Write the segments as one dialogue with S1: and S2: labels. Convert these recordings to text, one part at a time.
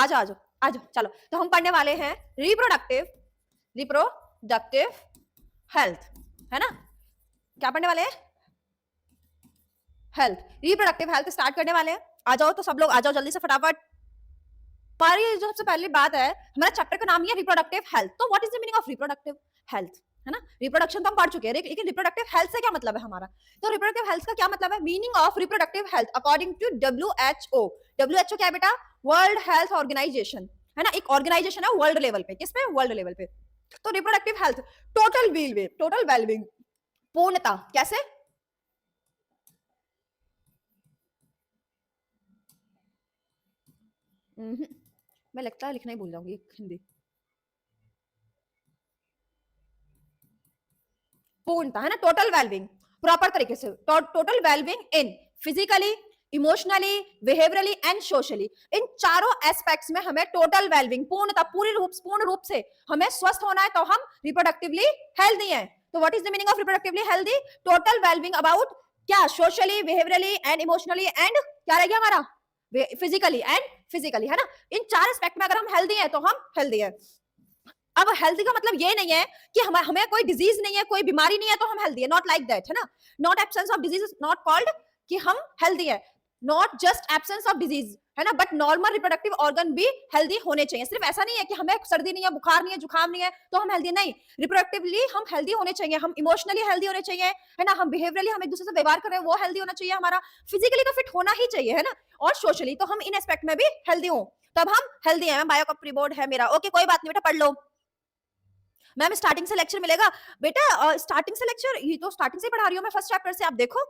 S1: आ जाओ आ जाओ आ जाओ, चलो तो हम पढ़ने वाले हैं रिप्रोडक्टिव हेल्थ, है ना। क्या पढ़ने वाले हैं? हेल्थ, रिप्रोडक्टिव हेल्थ स्टार्ट करने वाले हैं। आ जाओ तो सब लोग आ जाओ जल्दी से फटाफट। पर ये जो सबसे पहली बात है, हमारा चैप्टर का नाम ही है रिप्रोडक्टिव हेल्थ, तो what is the meaning of reproductive health, है ना। रिप्रोडक्शन तो हम पढ़ चुके हैं, लेकिन रिप्रोडक्टिव हेल्थ से क्या मतलब है हमारा। तो रिप्रोडक्टिव हेल्थ का क्या मतलब है? Meaning of reproductive health according to WHO। WHO क्या है बेटा? वर्ल्ड हेल्थ ऑर्गेनाइजेशन, है ना। एक ऑर्गेनाइजेशन है वर्ल्ड लेवल पे, किस पे? वर्ल्ड लेवल पे। तो रिप्रोडक्टिव हेल्थ टोटल वेलबींग, पूर्णता, कैसे? मैं लगता है लिखना ही भूल जाऊंगी हिंदी। पूर्णता, है ना। टोटल वेलबींग, प्रॉपर तरीके से total wellbeing in physically, emotionally, behaviourally and socially, इन चारों एस्पेक्ट्स में हमें टोटल वेलबींग, पूर्णता, पूर्ण रूप से हमें स्वस्थ होना है, तो हम रिप्रोडक्टिवली हेल्दी हैं। तो what is the meaning of reproductively healthy? Total wellbeing about क्या? Socially, behaviourally and emotionally and क्या रह गया हमारा? फिजिकली, है ना। इन चार एस्पेक्ट में अगर हम हेल्दी हैं तो हम हेल्दी हैं। अब हेल्दी का मतलब ये नहीं है कि हमें कोई डिजीज नहीं है, कोई बीमारी नहीं है तो हम हेल्दी है, नॉट लाइक दैट, है ना। Not absence of disease is not called कि हम हेल्दी है, not just absence of disease, है ना, बट नॉर्मल रिप्रोडक्टिव ऑर्गन भी हेल्दी होने चाहिए। सिर्फ ऐसा नहीं है कि हमें सर्दी नहीं है, बुखार नहीं है, जुकाम नहीं है तो हम हेल्दी, नहीं। रिप्रोडक्टिवली हम हेल्दी होने चाहिए, हम इमोशनली हेल्दी होने चाहिए, है ना, हम बिहेवियरली हम एक दूसरे से व्यवहार कर रहे हैं वो हेल्दी होना चाहिए हमारा, फिजिकली तो फिट होना ही चाहिए, है ना, और सोशली तो हम इन एस्पेक्ट में भी हेल्दी हो, तब हम हेल्दी हैं। बायो का प्री बोर्ड है मेरा, ओके कोई बात नहीं बेटा, पढ़ लो। मैम स्टार्टिंग से लेक्चर मिलेगा बेटा, स्टार्टिंग से लेक्चर, ये तो स्टार्टिंग से पढ़ा रही हूँ मैं, फर्स्ट चैप्टर से, आप देखो।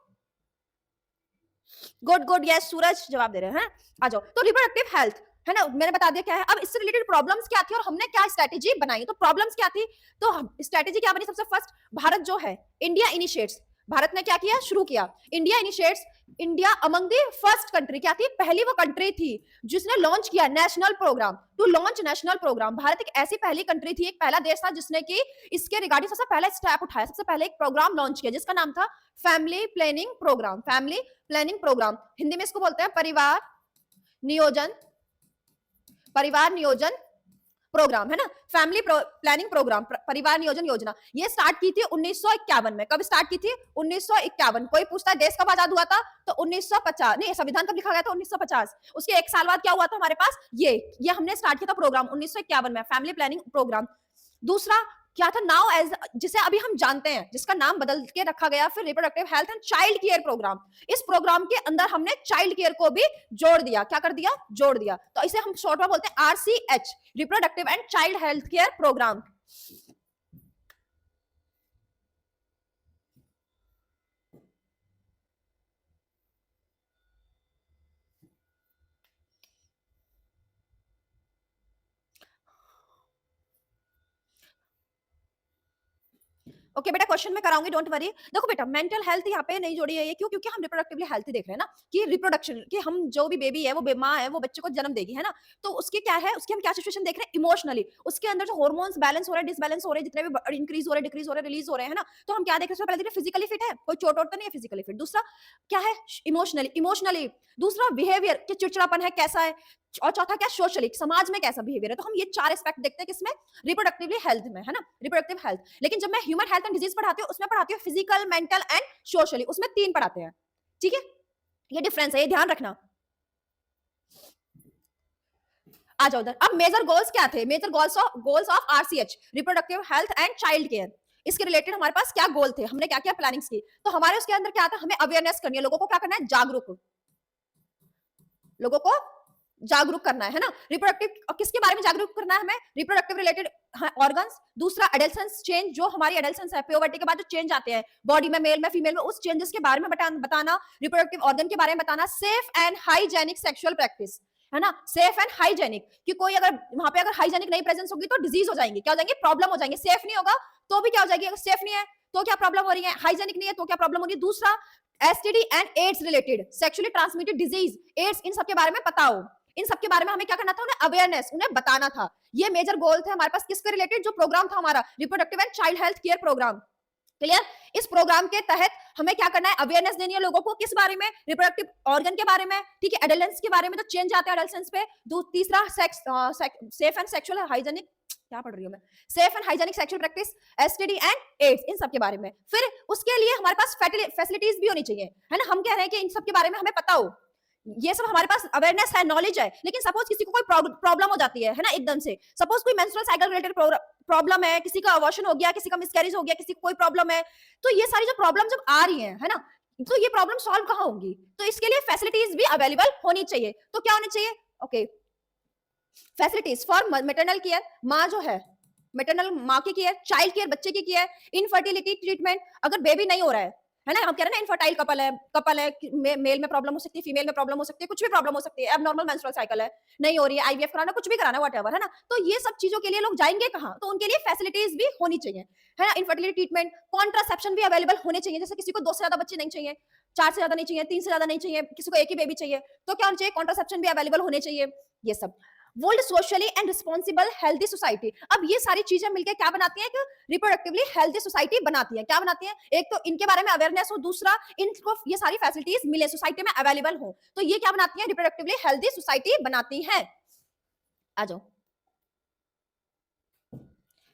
S1: गुड गुड, यस सूरज जवाब दे रहे हैं। आ जाओ। तो रिप्रोडक्टिव हेल्थ, है ना, मैंने बता दिया क्या है। अब इससे रिलेटेड प्रॉब्लम्स क्या थी और हमने क्या स्ट्रेटेजी बनाई। तो प्रॉब्लम्स क्या थी, तो स्ट्रेटेजी क्या बनी? सबसे फर्स्ट, भारत जो है, इंडिया इनिशिएट्स, भारत ने क्या किया? शुरू किया। India initiates, India among the first country, क्या थी? पहली वो कंट्री थी जिसने लॉन्च किया national program, to launch national program. Bharat एक ऐसी पहली कंट्री थी, एक पहला देश था जिसने की इसके रिगार्डिंग सबसे पहला स्टेप उठाया, सबसे पहले एक प्रोग्राम लॉन्च किया जिसका नाम था family planning program. Family planning program, Hindi में इसको बोलते हैं परिवार नियोजन प्रोग्राम, है ना। फैमिली प्लानिंग प्रोग्राम, परिवार नियोजन योजना, ये स्टार्ट की थी 1951 में। कब स्टार्ट की थी? 1951। कोई पूछता है देश कब आजाद हुआ था, तो 1950, नहीं, संविधान कब लिखा गया था? 1950। उसके एक साल बाद क्या हुआ था हमारे पास? ये हमने स्टार्ट किया था प्रोग्राम 1951 में, फैमिली प्लानिंग प्रोग्राम। दूसरा क्या था? नाउ एज, जिसे अभी हम जानते हैं, जिसका नाम बदल के रखा गया फिर, reproductive health and child care program. इस प्रोग्राम के अंदर हमने चाइल्ड केयर को भी जोड़ दिया। क्या कर दिया? जोड़ दिया। तो इसे हम शॉर्ट में बोलते हैं RCH, reproductive and child health care program. Okay बेटा, क्वेश्चन में कराऊंगी, डोंट वरी। देखो बेटा, मेंटल हेल्थ यहाँ पे नहीं जोड़ी है, ये क्यों? क्योंकि हम रिप्रोडक्टिवली हेल्थ देख रहे हैं ना, कि रिप्रोडक्शन, कि हम जो भी बेबी है, वो माँ है, वो बच्चे को जन्म देगी, है ना। तो उसके क्या है, उसकी हम क्या सिचुएशन देख रहे हैं? इमोशनली उसके अंदर जो हार्मोन्स बैलेंस हो रहे हैं, डिसबैलेंस हो रहे हैं, जितने भी इंक्रीज हो रहे हैं, डिक्रीज हो रहे हैं, रिलीज हो रहे हैं, है ना। तो हम क्या देख रहे हैं? पहले देख रहे हैं फिजिकली फिट है, कोई चोट वोट तो नहीं है, फिजिकली फिट। दूसरा क्या है? इमोशनली। दूसरा बिहेवियर, कि चिड़चिड़ापन है, कैसा है। और चौथा क्या? सोशली, समाज में कैसा बिहेवियर है। तो हम ये चार एस्पेक्ट देखते हैं किसमें? रिप्रोडक्टिवली हेल्थ में, है ना, रिप्रोडक्टिव हेल्थ। लेकिन जब मैं ह्यूमन हेल्थ एंड डिजीज पढ़ाती हूँ, उसमें पढ़ाती हूँ फिजिकल, मेंटल एंड सोशली, उसमें 3 पढ़ाते हैं, ठीक है। ये डिफरेंस है, ये ध्यान रखना। आ जाओ उधर। अब मेजर गोल्स क्या थे? Major goals of RCH, reproductive health and child care. इसके रिलेटेड हमारे पास क्या गोल थे, हमने क्या क्या प्लानिंग्स की। तो हमारे उसके अंदर क्या था? हमें अवेयरनेस करनी है, लोगों को क्या करना है? जागरूक, लोगों को जागरूक करना है ना। रिप्रोडक्टिव किसके बारे में जागरूक करना है हमें? Reproductive related organs. दूसरा एडल्सेंस चेंज, जो हमारी एडल्सेंस है, प्यूबर्टी के बाद जो चेंज आते हैं बॉडी में, मेल में, फीमेल में, उस चेंजेस के बारे में बताना, रिप्रोडक्टिव ऑर्गन के बारे में बताना। Safe and hygienic sexual practice, है ना, सेफ एंड हाइजेनिक, कि कोई अगर वहां पे अगर हाइजेनिक नहीं प्रेजेंस होगी तो डिजीज हो जाएंगे, क्या हो जाएंगे? प्रॉब्लम हो जाएंगे। सेफ नहीं होगा तो भी क्या हो जाएगी? अगर सेफ नहीं है तो क्या प्रॉब्लम हो रही है? हाइजेनिक नहीं है तो क्या प्रॉब्लम हो रही है? दूसरा STD and AIDS related, sexually transmitted disease, AIDS, इन सब के बारे में बताओ। इन सब के बारे में हमें क्या करना था? उन्हें अवेयरनेस, उन्हें बताना था। ये मेजर गोल थे हमारे पास, किसके रिलेटेड? जो प्रोग्राम था हमारा reproductive and child health care program. Clear? इस प्रोग्राम के तहत हमें क्या करना है, अवेयरनेस देनी है लोगों को किस बारे में, रिप्रोडक्टिव ऑर्गन के बारे में, ठीक है, एडोलेंस के बारे में, तो चेंज आते हैं एडोलेंस पे। तीसरा sex, safe and sexual hygienic, क्या पढ़ रही हूँ मैं, safe and hygienic sexual practice, STD and AIDS, इन सब के बारे में। फिर उसके लिए हमारे पास फैसिलिटीज भी होनी चाहिए, है ना। हम कह रहे हैं कि इन सब के बारे में हमें पता हो, ये सब हमारे पास अवेयरनेस है, नॉलेज है, लेकिन सपोज किसी को कोई प्रॉब्लम हो जाती है ना, एकदम से सपोज कोई मेंस्ट्रुअल साइकिल रिलेटेड प्रॉब्लम है, किसी का अबॉर्शन हो गया, किसी का मिसकैरेज हो गया, किसी को कोई प्रॉब्लम है, तो ये सारी जो प्रॉब्लम जब आ रही है ना, तो ये प्रॉब्लम सॉल्व कहाँ होंगी, तो इसके लिए फैसिलिटीज भी अवेलेबल होनी चाहिए। तो क्या होनी चाहिए, okay, facilities for maternal care, माँ जो है मैटरनल माँ की केयर, चाइल्ड केयर बच्चे की केयर, इनफर्टिलिटी ट्रीटमेंट, अगर बेबी नहीं हो रहा है ना, हम कह रहे हैं ना इनफर्टाइल कपल है, मेल में प्रॉब्लम हो सकती है, फीमेल में प्रॉब्लम हो सकती है, कुछ भी प्रॉब्लम हो सकती है, एबनॉर्मल मेंस्ट्रुअल साइकिल है, नहीं हो रही है, आईवीएफ कराना, कुछ भी कराना, व्हाटएवर, है ना, तो ये सब चीजों के लिए लोग जाएंगे कहाँ, तो उनके लिए फैसिलिटीज भी होनी चाहिए, है ना। इनफर्टिलिटी ट्रीटमेंट, कॉन्ट्रासेप्शन भी अवेलेबल होने चाहिए, जैसे किसी को 2 से ज्यादा बच्चे नहीं चाहिए, 4 से ज्यादा नहीं चाहिए, 3 से ज्यादा नहीं चाहिए, किसी को एक ही बेबी चाहिए, तो क्या होना चाहिए, कॉन्ट्रासेप्शन भी अवेलेबल होने चाहिए, ये सब। World socially and responsible healthy society, अब ये सारी चीजें मिलकर क्या बनाती है, कि रिप्रोडक्टिवली हेल्थी सोसाइटी बनाती है। क्या बनाती है, एक तो इनके बारे में अवेयरनेस हो, दूसरा इनको ये सारी फैसिलिटीज मिले, सोसाइटी में अवेलेबल हो, तो ये क्या बनाती है, रिप्रोडक्टिवली हेल्थी सोसाइटी बनाती है। आ जाओ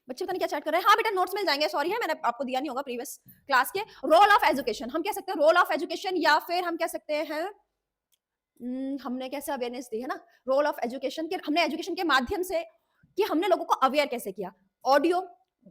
S1: बच्चे, पता नहीं क्या चैट कर रहे हैं। हाँ बेटा, नोट्स मिल जाएंगे, सॉरी है, मैंने आपको दिया नहीं होगा प्रीवियस क्लास के। रोल ऑफ एजुकेशन, हम कह सकते हैं रोल ऑफ एजुकेशन, या फिर हम कह सकते हैं हमने कैसे अवेयरनेस दी, है ना, रोल ऑफ एजुकेशन के, हमने एजुकेशन के माध्यम से कि हमने लोगों को अवेयर कैसे किया, ऑडियो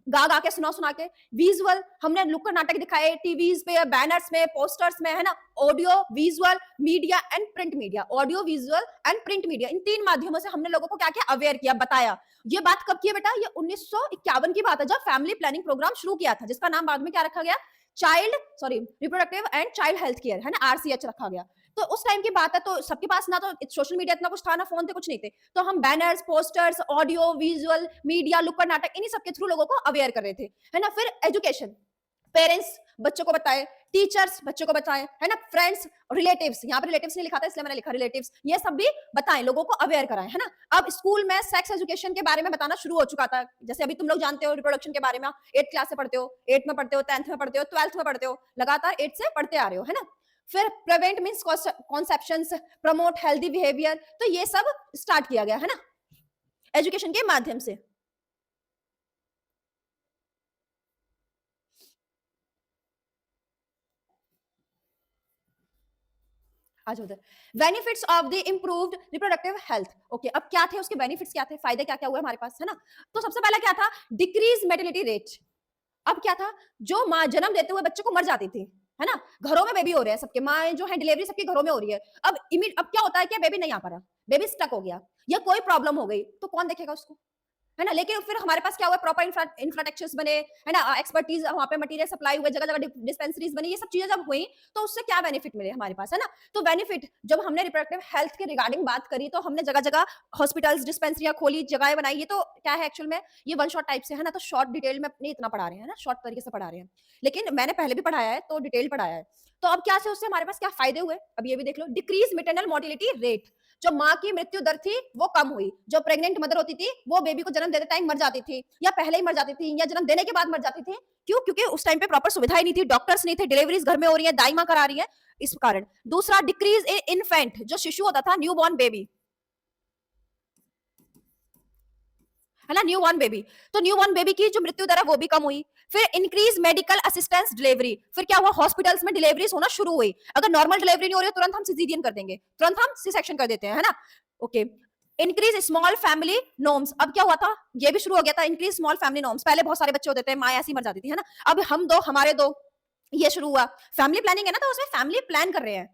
S1: गा गा के, सुना के, विजुअल हमने नुक्कड़ नाटक दिखाए टीवीज पे, बैनर्स में, पोस्टर्स में, है ना, audio, visual media and print media, audio visual and print media, इन 3 माध्यमों से हमने लोगों को क्या किया, अवेयर किया, बताया। ये बात कब की है बेटा, ये 1951 की बात है, जब फैमिली प्लानिंग प्रोग्राम शुरू किया था, जिसका नाम बाद में क्या रखा गया, reproductive and child health care, है ना, आरसीएच रखा गया। तो उस टाइम की बात है, तो सबके पास ना तो सोशल मीडिया इतना कुछ था, ना फोन थे, कुछ नहीं थे, तो हम banners, posters, audio visual media, नुक्कड़ नाटक, इन्हीं सब के थ्रू लोगों को अवेयर कर रहे थे, है ना। फिर एजुकेशन, पेरेंट्स बच्चों को बताए, टीचर्स बच्चों को बताएं, है ना, फ्रेंड्स, रिलेटिव्स, यहाँ पे रिलेटिव्स नहीं लिखा था इसलिए मैंने लिखा रिलेटिव्स, ये सब भी बताएं, लोगों को अवेयर कराएं, है ना। अब स्कूल में सेक्स एजुकेशन के बारे में बताना शुरू हो चुका था, जैसे अभी तुम लोग जानते हो रिप्रोडक्शन के बारे में, 8th क्लास से पढ़ते हो, 8th में पढ़ते हो, 10th में पढ़ते हो, 12th में पढ़ते हो, लगातार 8 से पढ़ते आ रहे हो, है ना। फिर prevent means conceptions, promote healthy behaviour, तो ये सब स्टार्ट किया गया, है ना, एजुकेशन के माध्यम से। आज उधर benefits of the improved reproductive health, okay, अब क्या थे उसके बेनिफिट्स, क्या थे, फायदे क्या क्या हुए हमारे पास, है ना। तो सबसे पहला क्या था, डिक्रीज मेर्टिलिटी रेट। अब क्या था, जो माँ जन्म देते हुए बच्चे को मर जाती थी, है ना, घरों में बेबी हो रहे हैं सबके, माँ जो है डिलीवरी सबके घरों में हो रही है, अब क्या होता है कि बेबी नहीं आ पा रहा, बेबी स्टक हो गया, या कोई प्रॉब्लम हो गई, तो कौन देखेगा उसको, है ना। लेकिन फिर हमारे पास क्या हुआ, प्रॉपर इंफ्रास्ट्रक्चर्स बने, है ना, एक्सपर्टीज वहां पे मटेरियल सप्लाई हुए, जगह जगह डिस्पेंसरीज बनी, ये सब चीजें जब हुई, तो उससे क्या बेनिफिट मिले हमारे पास, है ना। तो बेनिफिट, जब हमने रिप्रोडक्टिव हेल्थ के रिगार्डिंग बात करी, तो हमने जगह जगह हॉस्पिटल्स, डिस्पेंसरियां खोली, जगह बनाई, ये तो क्या है एक्चुअल में, ये वन शॉट टाइप से, है ना, तो शॉर्ट डिटेल में नहीं इतना पढ़ा रहे हैं ना, शॉर्ट तरीके से पढ़ा रहे हैं, लेकिन मैंने पहले भी पढ़ाया है, तो डिटेल पढ़ाया है। तो अब क्या से उससे हमारे पास क्या फायदे हुए, अब ये भी देख लो, डिक्रीज मेटरनल मोर्टिलिटी रेट, जो माँ की मृत्यु दर थी वो कम हुई, जो प्रेग्नेंट मदर होती थी वो बेबी को जन्म देते टाइम मर जाती थी, या पहले ही मर जाती थी, या जन्म देने के बाद मर जाती थी, क्यों, क्योंकि उस टाइम पे प्रॉपर सुविधाएं नहीं थी, डॉक्टर्स नहीं थे, डिलीवरीज घर में हो रही है, दाई माँ करा रही है, इस कारण। दूसरा, डिक्रीज इन इन्फेंट, जो शिशु होता था, न्यू बॉर्न बेबी, है ना, न्यू बॉर्न बेबी, तो न्यू बॉर्न बेबी की जो मृत्यु दर है वो भी कम हुई। फिर इंक्रीज मेडिकल असिस्टेंस डिलीवरी, फिर क्या हुआ, हॉस्पिटल्स में डिलीवरीज होना शुरू हुई, अगर नॉर्मल डिलीवरी नहीं हो रही है तुरंत हम सिजेरियन कर देंगे, तुरंत हम सी सेक्शन कर देते हैं, है ना, okay. Increase small family norms, अब क्या हुआ था, ये भी शुरू हो गया था, इंक्रीज स्मॉल फैमिली नॉर्म्स, पहले बहुत सारे बच्चे होते थे, माँ ऐसी मर जाती थी, है ना, अब हम दो, हमारे दो, ये शुरू हुआ, फैमिली प्लानिंग है ना, तो उसमें फैमिली प्लान कर रहे हैं,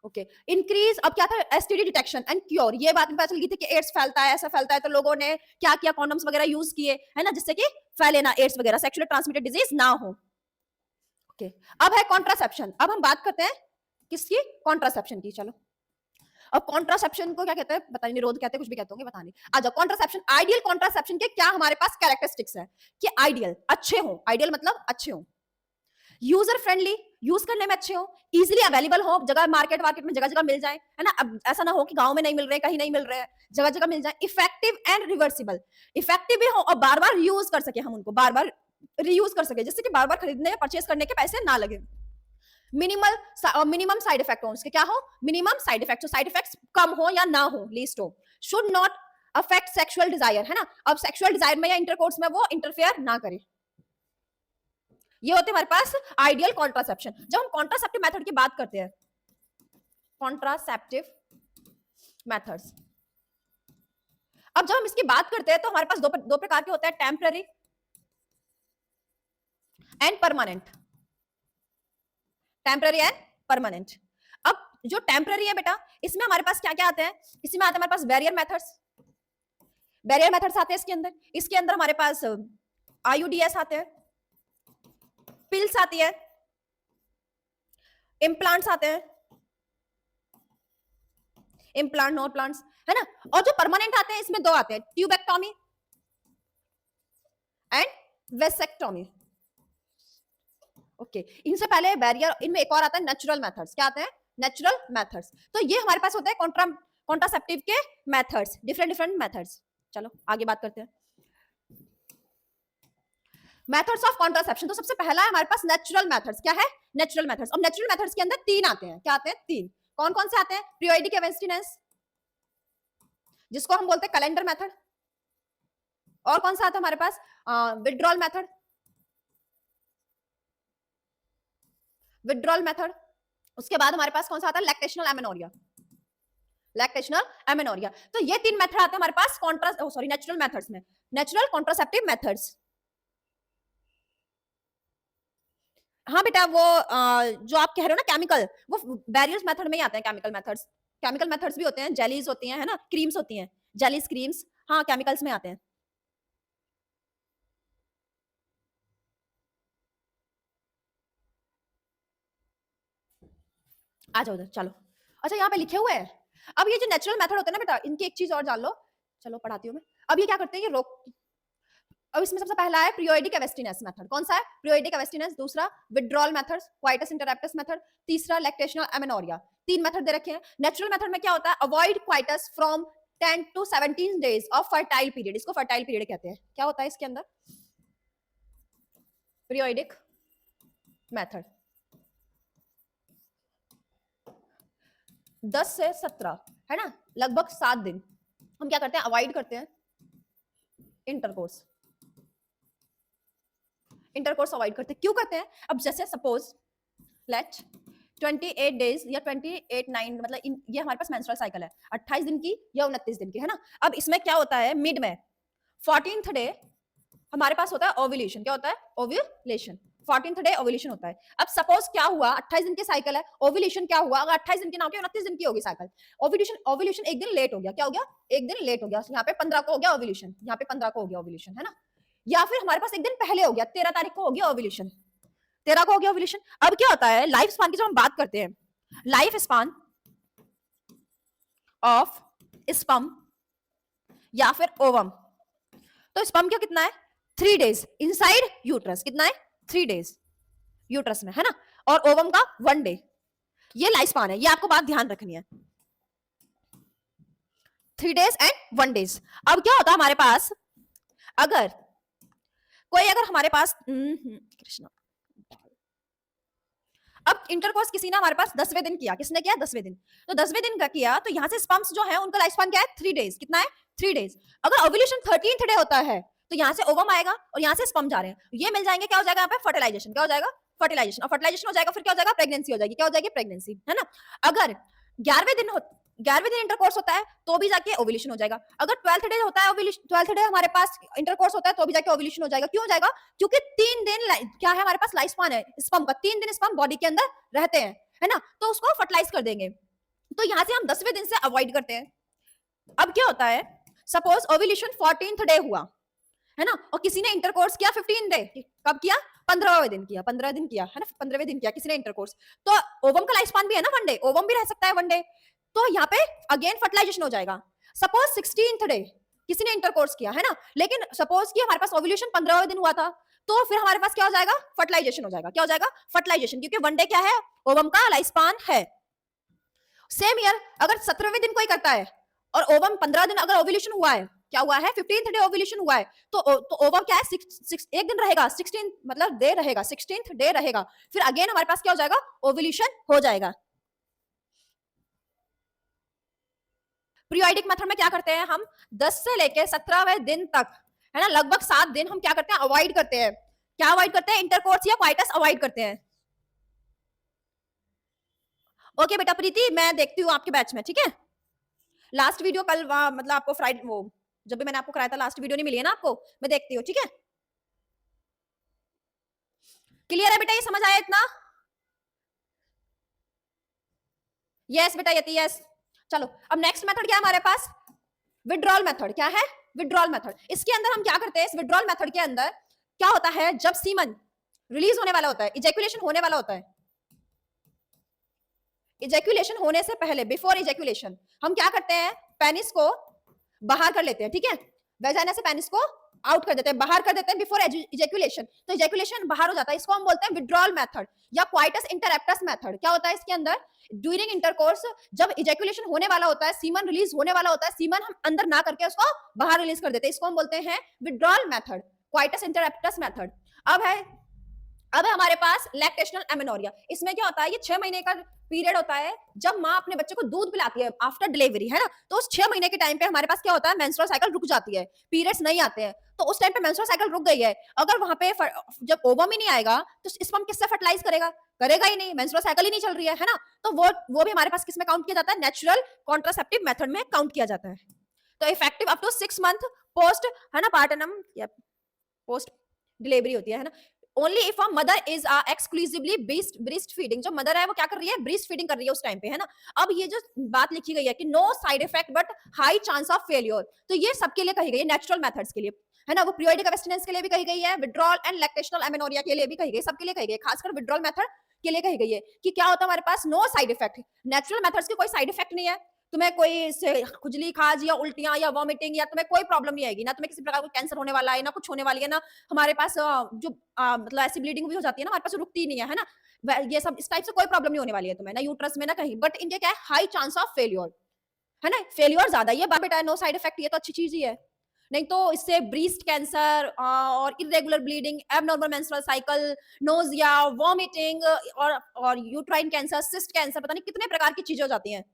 S1: ओके। इंक्रीज, अब क्या था, एसटीडी डिटेक्शन एंड क्योर, ये बात में पता चल गई थी कि एड्स फैलता है, ऐसा फैलता है, तो लोगों ने क्या किया, कॉन्डम्स वगैरह यूज किए, है ना, जिससे कि फैले ना एड्स वगैरह, सेक्सुअली ट्रांसमिटेड डिजीज ना हो, ओके। अब है कॉन्ट्रासेप्शन, अब हम बात करते हैं किसकी, कॉन्ट्रासेप्शन की, चलो। अब कॉन्ट्रासेप्शन को क्या कहते हैं, पता नहीं, निरोध कहते हैं, कुछ भी कहते होंगे, पता नहीं। आ जाओ, कॉन्ट्रासेप्शन, आइडियल कॉन्ट्रासेप्शन के क्या हमारे पास कैरेक्टरिस्टिक्स है, कि आइडियल अच्छे हो, आइडियल मतलब अच्छे हो, यूजर फ्रेंडली, यूज करने में अच्छे हो, इजीली अवेलेबल हो, जगह मार्केट में जगह जगह मिल जाए, है ना, अब ऐसा ना हो कि गांव में नहीं मिल रहे, कहीं नहीं मिल रहे, जगह जगह मिल जाए, इफेक्टिव एंड रिवर्सिबल, इफेक्टिव भी हो और बार बार यूज कर सके हम उनको, बार बार रीयूज कर सके, जिससे कि बार बार खरीदने या परचेज करने के पैसे ना लगे। मिनिमम साइड इफेक्ट हो, उसके क्या हो, minimum side effect, side effects कम हो या ना हो, लीस्ट हो। Should not affect sexual desire, है ना, अब सेक्सुअल डिजायर में या इंटरकोर्स में वो इंटरफेयर ना करे। ये होते हमारे पास आइडियल कॉन्ट्रासेप्शन। जब हम कॉन्ट्रासेप्टिव मेथड की बात करते हैं, कॉन्ट्रासेप्टिव मेथड्स, अब जब हम इसकी बात करते हैं तो हमारे पास दो प्रकार के होते हैं, temporary and permanent, temporary and permanent. अब जो टेम्पररी है बेटा, इसमें हमारे पास क्या क्या आते हैं, इसमें आते हैं हमारे पास बैरियर मेथड्स, बैरियर मेथड्स आते हैं इसके अंदर हमारे पास आईयूडीएस आते हैं, पिल्स आती है, इम्प्लांट्स आते हैं, इम्प्लांट नॉट प्लांट्स, है ना। और जो परमानेंट आते हैं इसमें दो आते हैं, ट्यूबेक्टोमी एंड वेसेक्टोमी। ओके, इनसे पहले बैरियर, इनमें एक और आता है नेचुरल मेथड्स। क्या आते हैं, नेचुरल मेथड्स। तो ये हमारे पास होते हैं कॉन्ट्रासेप्टिव के मेथड्स, डिफरेंट मेथड्स। चलो आगे बात करते हैं मेथड्स ऑफ कॉन्ट्रासेप्शन। तो सबसे पहला है हमारे पास नेचुरल मेथड्स। क्या है, नेचुरल मेथड्स। और नेचुरल मेथड्स के अंदर तीन आते हैं। क्या आते हैं, तीन। कौन कौन से आते हैं, पीरियोडिक एब्स्टिनेंस, जिसको हम बोलते हैं कैलेंडर मेथड, और कौन सा आता है हमारे पास, विड्रॉल मेथड, विड्रॉल मेथड। उसके बाद हमारे पास कौन सा आता है, लैक्टेशनल एमेनोरिया, लैक्टेशनल एमेनोरिया। तो ये तीन मेथड आते हैं हमारे पास नेचुरल मेथड्स में, नेचुरल कॉन्ट्रासेप्टिव मेथड्स। हाँ बेटा, वो जो आप कह रहे हो ना केमिकल, वो बैरियर्स मेथड में ही आते हैं, केमिकल मेथड्स भी होते हैं, जेलीज होती हैं, है ना, क्रीम्स होती हैं, जेलीज क्रीम्स, हाँ केमिकल्स में आते हैं। आ जाओ उधर, चलो। अच्छा यहाँ पे लिखे हुए हैं। अब ये जो नेचुरल मेथड होते हैं ना बेटा, इनकी एक चीज और जान लो, चलो पढ़ाती हूँ मैं। अब ये क्या करते हैं, ये रोक, अब इसमें सबसे पहला है पीरियोडिक एब्स्टिनेंस मेथड। कौन सा है, पीरियोडिक एब्स्टिनेंस। दूसरा withdrawal method, coitus interruptus method. तीसरा लैक्टेशनल एमेनोरिया। तीन मेथड दे रखे हैं। नेचुरल मेथड में क्या होता है, avoid coitus from 10 to 17 days of fertile period, इसको फर्टाइल पीरियड कहते हैं। क्या होता है इसके अंदर, पीरियोडिक मेथड 10 से 17, है ना, लगभग 7 दिन हम क्या करते हैं, अवॉइड करते हैं इंटरकोर्स, इंटरकोर्स अवॉइड करते हैं। क्यों करते हैं, अब जैसे सपोज लेट 28 डेज या 28-9, मतलब ये हमारे पास मेंस्ट्रुअल साइकिल है 28 दिन की या 29 दिन की, है ना। अब इसमें क्या होता है, मिड में 14th डे हमारे पास होता है ओव्यूलेशन। क्या होता है, ओव्यूलेशन, 14th डे ओव्यूलेशन होता है। अब सपोज क्या हुआ, 28 दिन की साइकिल है, ओव्यूलेशन क्या हुआ, अगर 28 दिन की ना हो, 29 दिन की होगी साइकिल, ओव्यूलेशन एक दिन लेट हो गया। क्या हो गया, एक दिन लेट हो गया। यहाँ पे 15 को हो गया ओव्यूलेशन, यहाँ पे 15 को हो गया ओव्यूलेशन, है ना। या फिर हमारे पास एक दिन पहले हो गया, 13 तारीख को हो गया ओव्यूलेशन, 13 को हो गया ओव्यूलेशन। अब क्या होता है, लाइफ स्पान की जब हम बात करते हैं, लाइफ स्पान ऑफ स्पर्म या फिर ओवम, तो स्पर्म क्या कितना है, 3 डेज इनसाइड यूट्रस। कितना है, 3 डेज यूट्रस में, है ना। और ओवम का 1 डे। ये लाइफ स्पान है, ये आपको बात ध्यान रखनी है, 3 डेज एंड 1 डेज। अब क्या होता है हमारे पास, अगर हमारे पास कृष्णा, अब इंटरकोर्स किसी ने हमारे पास 10वें दिन किया, किसने किया, 10वें दिन, तो 10वें दिन का किया, तो यहां से स्पर्म्स जो है उनका लाइफ स्पान क्या है, 3 डेज। कितना है, 3 डेज। अगर ओव्यूलेशन 13th डे होता है तो यहां से ओवम आएगा और यहां से स्पर्म जा रहे हैं, ये मिल जाएंगे, क्या हो जाएगा यहाँ पे, फर्टिलाइजेशन। क्या हो जाएगा, फर्टिलाइजेशन। और फर्टिलाइजेशन हो जाएगा, फिर क्या हो जाएगा, प्रेगनेंसी हो जाएगी। क्या हो जाएगी, प्रेगनेंसी, है ना। अगर 11वें दिन इंटरकोर्स होता है तो भी जाके ओव्यूलेशन हो जाएगा। अगर 12th डे होता है, 12th डे हमारे पास इंटरकोर्स होता है तो भी जाके ओव्यूलेशन हो जाएगा। क्यों हो जाएगा, क्योंकि 3 दिन क्या है हमारे पास, लाइफ स्पान है स्पर्म का, 3 दिन स्पर्म बॉडी के अंदर रहते हैं, है ना, तो उसको फर्टिलाइज कर देंगे। तो यहां से हम 10वें दिन से अवॉइड करते हैं। अब क्या होता है, सपोज ओव्यूलेशन 14th डे हुआ, है ना, और किसी ने इंटरकोर्स किया 15 डे, कब किया, 15वें दिन किया, 15 दिन किया, है ना, 15वें दिन किया किसी ने इंटरकोर्स, तो ओवम का लाइफ स्पान भी है ना 1 डे, ओवम भी रह सकता है 1 डे, तो यहाँ पे अगेन फर्टिलाइजेशन हो जाएगा। सपोज 16th डे किसी ने इंटरकोर्स किया, है ना, लेकिन सपोज कि हमारे पास ओव्यूलेशन 15वें दिन हुआ था, तो फिर हमारे पास क्या हो जाएगा, फर्टिलाइजेशन हो जाएगा। क्या हो जाएगा, फर्टिलाइजेशन, क्योंकि 1 डे क्या है, ओवम का लाइफ स्पान है। सेम ईयर अगर 17वें दिन कोई करता है और ओवम 15 दिन अगर ओव्यूलेशन हुआ है, क्या हुआ है 15th डे ओव्यूलेशन हुआ है, तो ओवम क्या है एक दिन रहेगा, 16 मतलब डे रहेगा, 16th डे रहेगा, फिर अगेन हमारे पास क्या हो जाएगा, ओव्यूलेशन हो जाएगा। पीरियोडिक मेथड में क्या करते हैं हम, 10 से लेके 17वें दिन तक, है ना, लगभग 7 दिन हम क्या करते हैं, अवॉइड करते हैं। क्या अवॉइड करते हैं, इंटरकोर्स या क्वाइटस अवॉइड करते हैं। ओके बेटा प्रीति, मैं देखती हूँ आपके बैच में, ठीक है। लास्ट वीडियो कल मतलब आपको फ्राइडे वो जब भी मैंने आपको कराया था लास्ट वीडियो नहीं मिली है ना आपको, मैं देखती हूँ, ठीक है। क्लियर है बेटा, ये समझ आया इतना? यस बेटा यति यस। चलो अब नेक्स्ट मेथड क्या है हमारे पास, विड्रॉल मेथड। क्या है, विड्रॉल मेथड। इसके अंदर हम क्या करते हैं, इस विड्रॉल मेथड के अंदर क्या होता है, जब सीमन रिलीज होने वाला होता है, इजैकुलेशन होने वाला होता है, इजैकुलेशन होने से पहले, बिफोर इजैकुलेशन, हम क्या करते हैं, पेनिस को बाहर कर लेते हैं, ठीक है, वेजाइना से पेनिस को आउट कर देते हैं, बाहर कर देते हैं बिफोर इजैकुलेशन, तो इजैकुलेशन बाहर हो जाता है, इसको हम बोलते हैं विड्रॉल मेथड या क्वाइटस इंटरप्टस मेथड। क्या होता है इसके अंदर, ड्यूरिंग इंटरकोर्स जब इजैकुलेशन होने वाला होता है, सीमन रिलीज होने वाला होता है, सीमन हम अंदर ना करके उसको बाहर रिलीज कर देते हैं, इसको हम बोलते हैं withdrawal method, coitus interruptus method. अब है हमारे पास लैक्टेशनल एमेनोरिया। इसमें क्या होता है, ये 6 महीने का पीरियड होता है जब माँ अपने बच्चे को दूध पिलाती है आफ्टर डिलीवरी, है ना, तो उस 6 महीने के टाइम पे हमारे पास क्या होता है, मेंस्ट्रुअल साइकिल रुक जाती है, पीरियड्स नहीं आते हैं, तो उस टाइम पे मेंस्ट्रुअल साइकिल रुक गई है, अगर वहां पे जब ओवम ही नहीं आएगा तो स्पर्म किससे फर्टिलाइज करेगा, करेगा ही नहीं, मेंस्ट्रुअल साइकिल ही नहीं चल रही है ना, तो वो भी हमारे पास किसमें काउंट किया जाता है, नेचुरल कॉन्ट्रासेप्टिव मेथड में काउंट किया जाता है। तो effective up to 6 month post, है ना, पार्टनम या पोस्ट डिलीवरी होती है ना, only if a mother is exclusively breast feeding, जो मदर है वो क्या कर रही है, ब्रेस्ट फीडिंग कर रही है उस टाइम पे, है ना। अब ये जो बात लिखी गई है कि no side effect but high chance of failure, तो ये सबके लिए कही गई है, नेचुरल मेथड्स के लिए, है ना, वो पीरियोडिक एब्स्टिनेंस के लिए भी कही गई है, विड्रॉल एंड लैक्टेशनल एमेनोरिया के लिए भी कही गई, सबके लिए कही गई है, खासकर विड्रॉल मेथड के लिए कही गई है कि क्या होता है हमारे पास, no side effect, natural methods के कोई साइड इफेक्ट नहीं है, तुम्हें कोई खुजली खाज या उल्टियां या वॉमिटिंग या तुम्हें कोई प्रॉब्लम नहीं आएगी, ना तुम्हें किसी प्रकार का कैंसर होने वाला है, ना कुछ होने वाली है, ना हमारे पास जो मतलब ऐसी ब्लीडिंग भी हो जाती है ना, हमारे पास रुकती नहीं है ना, ये सब इस टाइप से कोई प्रॉब्लम नहीं होने वाली है तुम्हें, ना यूट्रस में ना कहीं, बट इनके क्या है, हाई चांस ऑफ फेलियर, है ना, फेलियर ज्यादा, ये बेटा नो साइड इफेक्ट, ये तो अच्छी चीज ही है, नहीं तो इससे ब्रीस्ट कैंसर और irregular bleeding, abnormal menstrual cycle, nausea, vomiting और यूट्राइन कैंसर, सिस्ट कैंसर, पता नहीं कितने प्रकार की चीजें हो जाती हैं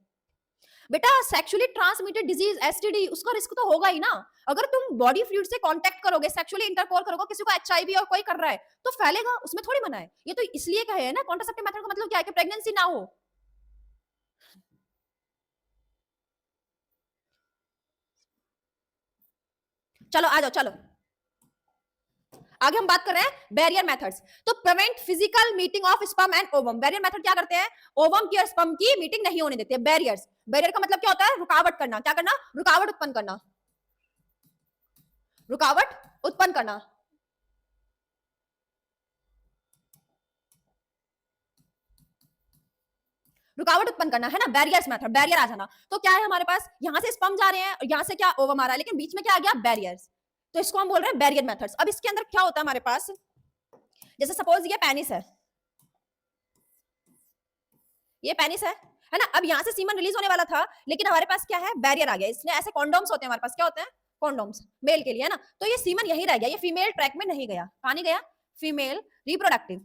S1: बेटा। सेक्सुअली ट्रांसमिटेड डिजीज एसटीडी, उसका रिस्क तो होगा ही ना, अगर तुम बॉडी फ्लूइड से कांटेक्ट करोगे, सेक्सुअली इंटरकोर्स करोगे, किसी को एचआईवी और कोई कर रहा है तो फैलेगा, उसमें थोड़ी मना है, ये तो इसलिए कहे है ना, कॉन्ट्रासेप्टिव मेथड का मतलब क्या है कि प्रेगनेंसी ना हो। चलो आ जाओ, चलो आगे हम बात कर रहे हैं बैरियर मेथड्स। तो prevent physical meeting of sperm and ovum, barrier method क्या करते हैं, ओवम की और स्पर्म की मीटिंग नहीं होने देते हैं, बैरियर्स। बैरियर का मतलब क्या होता है, रुकावट करना, क्या करना, रुकावट उत्पन्न करना, रुकावट उत्पन्न करना। रुकावट उत्पन्न करना, है ना, बैरियर्स मेथड, बैरियर आ जाना। तो क्या है हमारे पास, यहां से स्पर्म जा रहे हैं, यहां से क्या ओवम आ रहा है, लेकिन बीच में क्या आ गया, बैरियर्स, तो इसको हम बोल रहे हैं बैरियर मेथड्स। अब इसके अंदर क्या होता है हमारे पास, जैसे सपोज ये पेनिस है, ये पेनिस है ना, अब यहां से सीमन रिलीज होने वाला था, लेकिन हमारे पास क्या है, बैरियर आ गया, इसलिए ऐसे कॉन्डोम्स होते हैं हमारे पास, क्या होते हैं, कॉन्डोम्स, मेल के लिए, है ना, तो ये सीमन यही रह गया, ये फीमेल ट्रैक में नहीं गया, कहां नहीं गया, फीमेल रिप्रोडक्टिव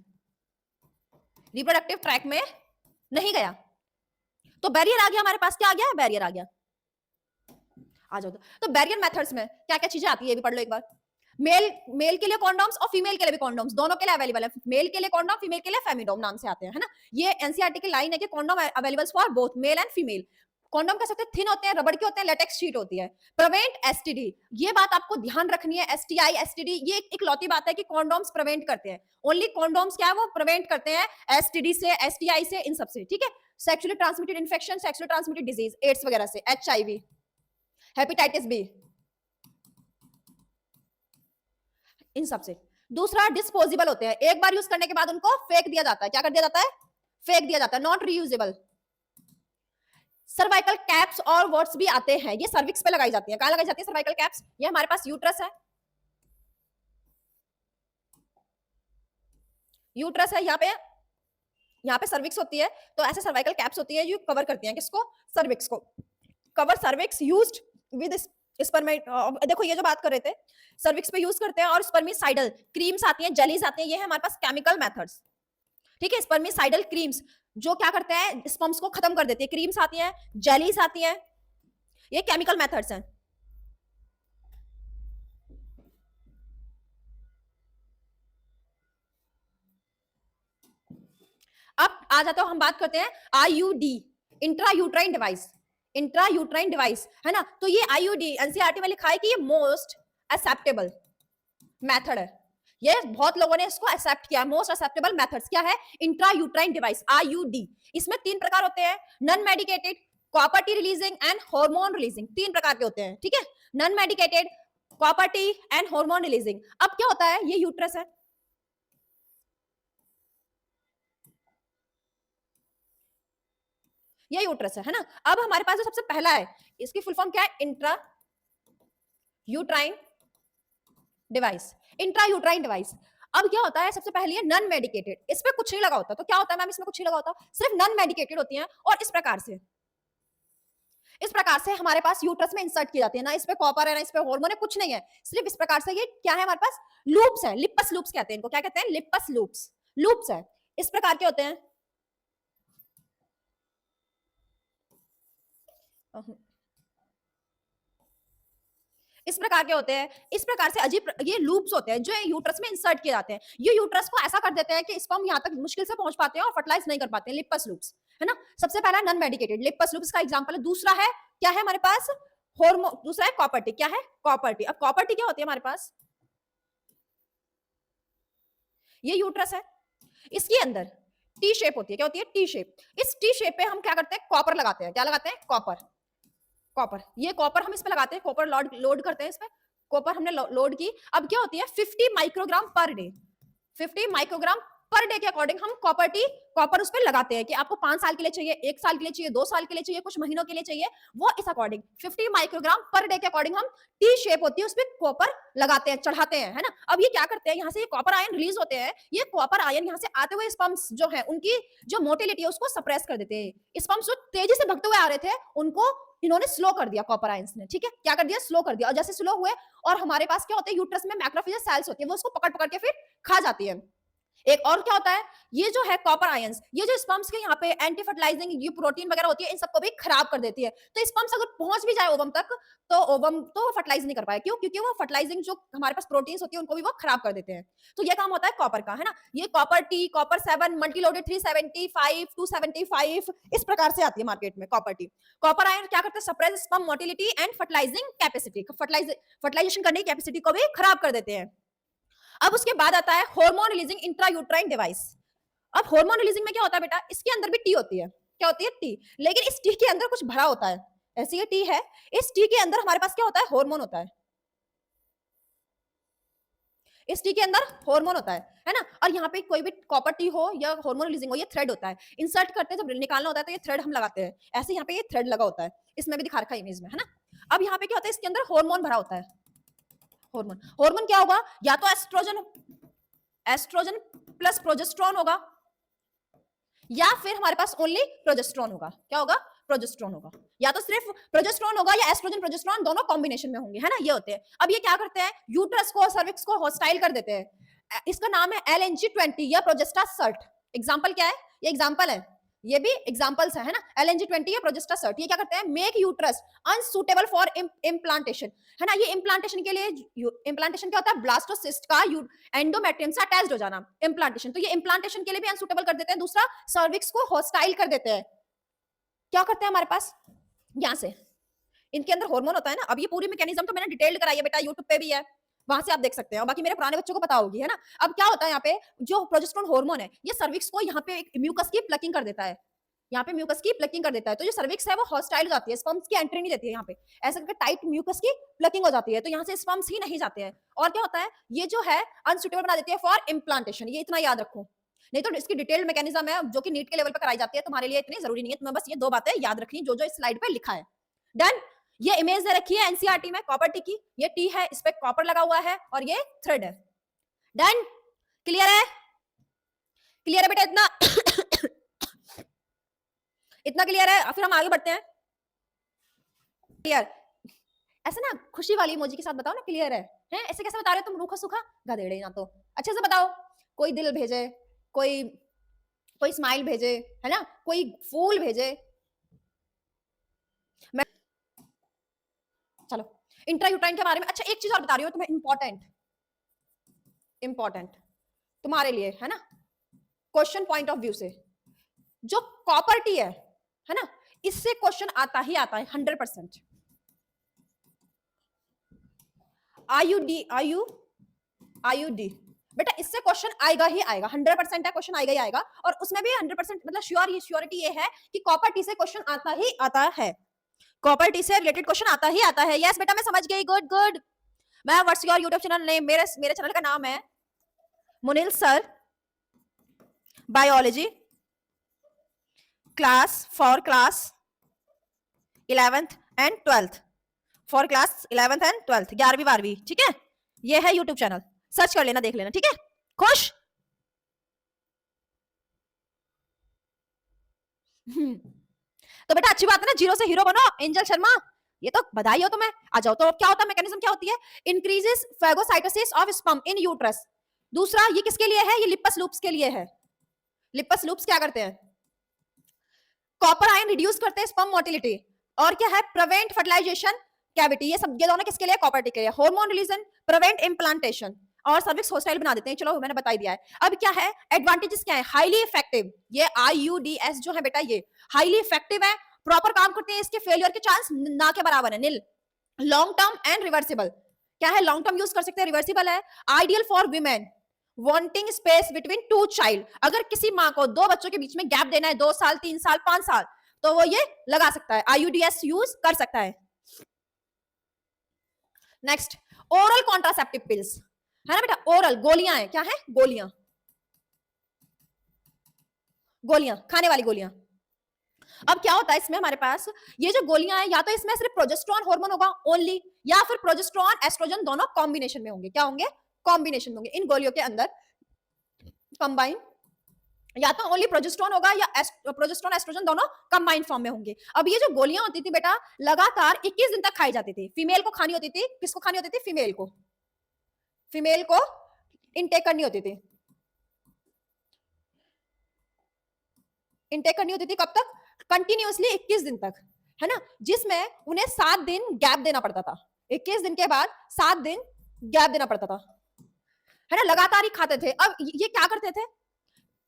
S1: ट्रैक में नहीं गया, तो बैरियर आ गया हमारे पास, क्या आ गया, बैरियर आ गया। आ जाओ, तो बैरियर मेथड्स में क्या क्या चीजें आती है, ये भी पढ़ लो एक बार। मेल के लिए कॉन्डोम्स और फीमेल के लिए भी कॉन्डोम्स, दोनों के लिए अवेलेबल है, मेल के लिए कॉन्डोम, फीमेल के लिए फेमिडोम नाम से आते हैं, है ना, ये एनसीईआरटी की लाइन है कि condom available for both male and female. Condom कह सकते हैं थिन होते हैं, रबड़ के होते हैं, लेटेक्स शीट होती है। प्रिवेंट एसटीडी, ये बात आपको ध्यान रखनी है, एसटीआई एसटीडी ये एक लौती बात है कि कॉन्डोम्स प्रिवेंट करते हैं, ओनली कॉन्डोम्स क्या है, वो प्रिवेंट करते हैं एसटीडी से, एसटीआई से, इन सब से, ठीक है, sexually transmitted infection, sexually transmitted disease, AIDS वगैरह से, एचआईवी, हेपेटाइटिस बी, इन सब से। दूसरा डिस्पोजेबल होते हैं, एक बार यूज करने के बाद उनको फेंक दिया जाता है, क्या कर दिया जाता है, फेंक दिया जाता है, नॉट रीयूजेबल। सर्वाइकल कैप्स और वर्ड्स भी आते हैं, ये सर्विक्स पे लगाई जाती है, कहां लगाई जाती है सर्वाइकल कैप्स, ये हमारे पास यूट्रस है, यूट्रस है यहाँ पे सर्विक्स होती है, तो ऐसे सर्वाइकल कैप्स होती है जो कवर करती हैं किसको, सर्विक्स को, कवर सर्विक्स यूज्ड विद देखो ये जो बात कर रहे थे, सर्विक्स पे यूज करते हैं, और स्पर्मिसाइडल क्रीम्स आती हैं, जेलीज आती हैं, ये है हमारे पास केमिकल मेथड्स। ठीक है, स्पर्मिसाइडल क्रीम्स जो क्या करते हैं, स्पर्म्स को खत्म कर देती है, क्रीम्स आती हैं, जेलीज आती हैं, ये केमिकल मेथड्स हैं। अब आ जाते हो, हम बात करते हैं IUD, intra uterine device. Intra uterine device है ना, तो ये आईयूडी एनसीईआरटी में लिखा है कि ये मोस्ट एक्सेप्टेबल मेथड है। ये बहुत लोगों ने इसको एक्सेप्ट किया। मोस्ट एक्सेप्टेबल मेथड्स क्या है, इंट्रा यूट्राइन डिवाइस आईयूडी। इसमें 3 प्रकार होते हैं, non medicated, copper T releasing and hormone releasing. 3 प्रकार के होते हैं, ठीक है, non medicated, copper T and hormone releasing. अब क्या होता है, ये यूट्रस है, ये यूट्रस है ना। अब हमारे पास जो सबसे पहला है, इसकी फुल फॉर्म क्या है, intra uterine device. Intra uterine device. अब क्या होता है, सबसे पहले है नॉन मेडिकेटेड, इस पे कुछ नहीं लगा होता। तो क्या होता है मैम, इसमें कुछ नहीं लगा होता, सिर्फ नॉन मेडिकेटेड होती हैं, और इस प्रकार से हमारे पास यूट्रस में इंसर्ट की जाती है ना। इस पे कॉपर है ना, इस पे हार्मोन है, कुछ नहीं है, सिर्फ इस प्रकार से ये क्या है हमारे पास, लूप्स है, लिपस लूप्स कहते हैं इनको। क्या कहते हैं, लिपस लूप्स, लूप्स है, इस प्रकार के होते हैं। इस प्रकार के होते हैं, इस प्रकार से अजीब ये लूप्स होते हैं जो यूट्रस में इंसर्ट किए जाते हैं। ये यूट्रस को ऐसा कर देते हैं कि स्पर्म यहाँ तक मुश्किल से पहुंच पाते हैं और फर्टिलाइज नहीं कर पाते हैं, लिपस लूप्स है ना। सबसे पहला नॉन मेडिकेटेड लिपस लूप्स का एग्जांपल है। दूसरा है क्या है हमारे पास, हार्मोन। दूसरा है कॉपर टी। क्या है, कॉपर टी। अब कॉपर टी क्या होती है हमारे पास, ये यूट्रस है, इसके अंदर टी शेप होती है। क्या होती है, टी शेप। इस टी शेप पे हम क्या करते हैं, कॉपर लगाते हैं। क्या लगाते हैं, कॉपर। कॉपर, ये कॉपर हम इस पे लगाते हैं, कॉपर लोड लोड करते हैं इस पे, कॉपर हमने लोड की। अब क्या होती है, 50 microgram per day, 50 microgram per day के अकॉर्डिंग हम कॉपर उस पर लगाते हैं कि आपको 5 साल के लिए चाहिए, 1 साल के लिए चाहिए, 2 साल के लिए चाहिए, कुछ महीनों के लिए चाहिए, वो इस अकॉर्डिंग 50 माइक्रोग्राम पर डे के अकॉर्डिंग हम टी शेप होती है उस पर कॉपर लगाते हैं, चढ़ाते हैं, है ना। अब ये क्या करते हैं, यहाँ से ये कॉपर आयन रिलीज होते हैं, ये कॉपर आयन यहाँ से आते हुए स्पर्म्स जो है उनकी जो मोटिलिटी है उसको सप्रेस कर देते हैं। स्पर्म्स जो तेजी से भगते हुए आ रहे थे उनको इन्होंने स्लो कर दिया, कॉपर आयंस ने, ठीक है, क्या कर दिया, स्लो कर दिया। और जैसे स्लो हुए, और हमारे पास क्या होते हैं, यूट्रस में मैक्रोफेज सेल्स होती है, वो उसको पकड़ पकड़ के फिर खा जाती है। एक और क्या होता है, ये जो है कॉपर आयंस, ये जो स्पर्म्स के यहाँ पे एंटी फर्टिलाइजिंग ये प्रोटीन वगैरह होती है, इन सबको भी खराब कर देती है। तो स्पर्म्स अगर पहुंच भी जाए ओवम तक, तो ओवम तो फर्टिलाइज नहीं कर पाए। क्यों, क्योंकि वो फर्टिलाइजिंग जो हमारे पास प्रोटीन्स होती है उनको भी वो खराब कर देते हैं। तो ये काम होता है कॉपर का, है ना। ये कॉपर टी, कॉपर 7 मल्टीलोडेड 375 275 इस प्रकार से आती है मार्केट में कॉपर टी। कॉपर आयन क्या करते हैं, suppress sperm motility and fertilizing capacity, fertilization करने की कैपेसिटी को भी खराब कर देते हैं। अब उसके बाद आता है hormone releasing intra uterine device. अब हार्मोन रिलीजिंग में क्या होता है बेटा, इसके अंदर भी टी होती है। क्या होती है, टी। लेकिन इस टी के अंदर कुछ भरा होता है, ऐसी ये टी है, इस टी के अंदर हमारे पास क्या होता है, हार्मोन होता है। इस टी के अंदर हार्मोन होता है ना। और यहाँ पे कोई भी कॉपर टी हो या हार्मोन रिलीजिंग हो, ये थ्रेड होता है। इंसर्ट करते हैं जब निकालना होता है तो ये थ्रेड हम लगाते हैं, ऐसे यहाँ पे ये थ्रेड लगा होता है, इसमें भी दिखा रखा है इमेज में, है ना। अब यहाँ पे क्या होता है, इसके अंदर हार्मोन भरा होता है। हार्मोन, हार्मोन क्या होगा, या तो एस्ट्रोजन, एस्ट्रोजन प्लस प्रोजेस्टेरोन होगा, या फिर हमारे पास ओनली प्रोजेस्टेरोन होगा। क्या होगा, प्रोजेस्टेरोन होगा, या तो सिर्फ प्रोजेस्टेरोन होगा या एस्ट्रोजन प्रोजेस्टेरोन दोनों कॉम्बिनेशन में होंगे, है ना। ये होते हैं। अब ये क्या करते हैं, यूट्रस को सर्विक्स को हॉस्टाइल कर देते हैं। इसका नाम है LNG-20 या प्रोजेस्टा सर्ट। एग्जांपल क्या है, ये एग्जांपल है, ये भी एग्जांपल्स है ना। LNG-20 या प्रोजेस्टा सर्ट, ये क्या करते हैं, make uterus unsuitable for implantation, है ना। ये इम्प्लांटेशन के लिए, इम्प्लांटेशन क्या होता है, ब्लास्टोसिस्ट का एंडोमेट्रियम से अटैच्ड हो जाना, इम्प्लांटेशन। तो ये इम्प्लांटेशन के लिए भी अनसुटेबल कर देते हैं। दूसरा, सर्विक्स को हॉस्टाइल कर देते हैं। क्या करते हैं हमारे पास, यहाँ से इनके अंदर हार्मोन होता है ना। अब ये पूरी मैकेनिज्म तो मैंने डिटेल्ड कराई है बेटा, यूट्यूब पे भी है, वहां से आप देख सकते हैं, और बाकी मेरे पुराने बच्चों को पता होगी, है ना। अब क्या होता है, यहाँ पे जो प्रोजेस्टेरोन हार्मोन है, ये सर्विक्स को यहाँ पे म्यूकस की प्लकिंग कर देता है, यहाँ पे म्यूकस की प्लकिंग कर देता है। तो जो सर्विक्स है वो हॉस्टाइल हो जाती है, स्पर्म्स की एंट्री नहीं देती है यहाँ पे, ऐसा करके टाइट म्यूकस की प्लकिंग हो जाती है, तो यहाँ से स्पर्म्स ही नहीं जाते हैं। और क्या होता है, ये जो है अनसुटेबल बना देती है फॉर इम्प्लांटेशन। ये इतना याद रखो, नहीं तो इसकी डिटेल्ड मैकेनिज्म है जो कि नीट के लेवल पर कराई जाती है, तुम्हारे लिए इतनी जरूरी नहीं है। तुम्हें बस ये 2 बातें याद रखनी जो जो इस स्लाइड पे लिखा है। डन। ये इमेज दे रखी है एनसीईआरटी में कॉपर टी की, ये टी है, इस पे कॉपर लगा हुआ है और ये थ्रेड है। डन, क्लियर है, क्लियर है बेटा इतना इतना क्लियर है। फिर हम आगे बढ़ते हैं, क्लियर। ऐसे ना खुशी वाली इमोजी के साथ बताओ ना, क्लियर है ऐसे कैसे बता रहे हो तुम, रूखा सूखा गधेड़े ना, तो अच्छे से बताओ। कोई दिल भेजे, कोई कोई स्माइल भेजे, है ना, कोई फूल भेजे। मैं चलो इंट्रायूटाइन के बारे में, अच्छा एक चीज और बता रही हूँ तुम्हें, इंपॉर्टेंट इंपॉर्टेंट तुम्हारे लिए, है ना, क्वेश्चन पॉइंट ऑफ व्यू से, जो कॉपर टी है ना, इससे क्वेश्चन आता ही आता है 100%। आयुडी आयुडी बेटा, इससे क्वेश्चन आएगा ही आएगा, 100% है, क्वेश्चन आएगा ही आएगा। और उसमें भी 100% मतलब श्योरिटी ये है कि कॉपर टी से क्वेश्चन आता ही आता है, कॉपर टी से रिलेटेड क्वेश्चन आता ही आता है। यस बेटा मैं समझ गई, गुड गुड। मैं what's your YouTube channel name, मेरे चैनल का नाम है Munil sir biology class for class 11th and 12th, for class 11th and 12th, 11वीं 12वीं, ठीक है। ये है यूट्यूब चैनल, सर्च कर लेना, देख लेना, ठीक है। खुश? तो बेटा अच्छी बात है ना, जीरो से हीरो बनो एंजल शर्मा, ये तो बधाई हो तुम्हें। आ जाओ, तो क्या होता है, मैकेनिज्म क्या होती है, increases phagocytosis of sperm in uterus. दूसरा ये किसके लिए है, ये लिपस लूप्स के लिए है। लिपस लूप्स क्या करते हैं, कॉपर आयन रिड्यूस करते हैं स्पर्म मोटिलिटी, और क्या है, प्रिवेंट फर्टिलाइजेशन कैविटी। ये सब, ये दोनों किसके लिए, कॉपर टी के लिए। हार्मोन रिलीजन, प्रिवेंट इम्प्लांटेशन, और सर्विक्स होस्टाइल बना देते हैं। चलो मैंने बता दिया है। अब क्या है एडवांटेजेस, क्या है, हाईली इफेक्टिव, ये IUDS जो है बेटा ये हाईली इफेक्टिव है, प्रॉपर काम करते हैं, इसके फेलियर के चांस ना के बराबर है, नील। लॉन्ग टर्म एंड रिवर्सिबल, क्या है, लॉन्ग टर्म यूज कर सकते हैं, रिवर्सिबल है। Ideal for women wanting space between two child, अगर किसी माँ को दो बच्चों के बीच में गैप देना है, 2 साल 3 साल 5 साल, तो वो ये लगा सकता है, IUDS यूज कर सकता है। नेक्स्ट ओरल कॉन्ट्रासेप्टिव पिल्स, है ना बेटा, ओरल गोलियां है, क्या है, गोलियां, गोलियां खाने वाली गोलियां। अब क्या होता है इसमें हमारे पास, ये जो गोलियां हैं, या तो इसमें सिर्फ प्रोजेस्टेरॉन हार्मोन होगा ओनली, या फिर प्रोजेस्टेरॉन एस्ट्रोजन दोनों कॉम्बिनेशन में होंगे। क्या होंगे, कॉम्बिनेशन में होंगे इन गोलियों के अंदर कंबाइन, या तो ओनली प्रोजेस्टेरॉन होगा या प्रोजेस्टेरॉन एस्ट्रोजन दोनों कंबाइंड फॉर्म में होंगे। अब ये जो गोलियां होती थी बेटा, लगातार 21 दिन तक खाई जाती थी, फीमेल को खानी होती थी। किसको खानी होती थी, फीमेल को, फीमेल को इनटेक करनी होती थी। इनटेक करनी होती थी कब तक, कंटिन्यूअसली 21 दिन तक, है ना, जिसमें उन्हें 7 दिन गैप देना पड़ता था। 21 दिन के बाद 7 दिन गैप देना पड़ता था, है ना, लगातार ही खाते थे। अब ये क्या करते थे,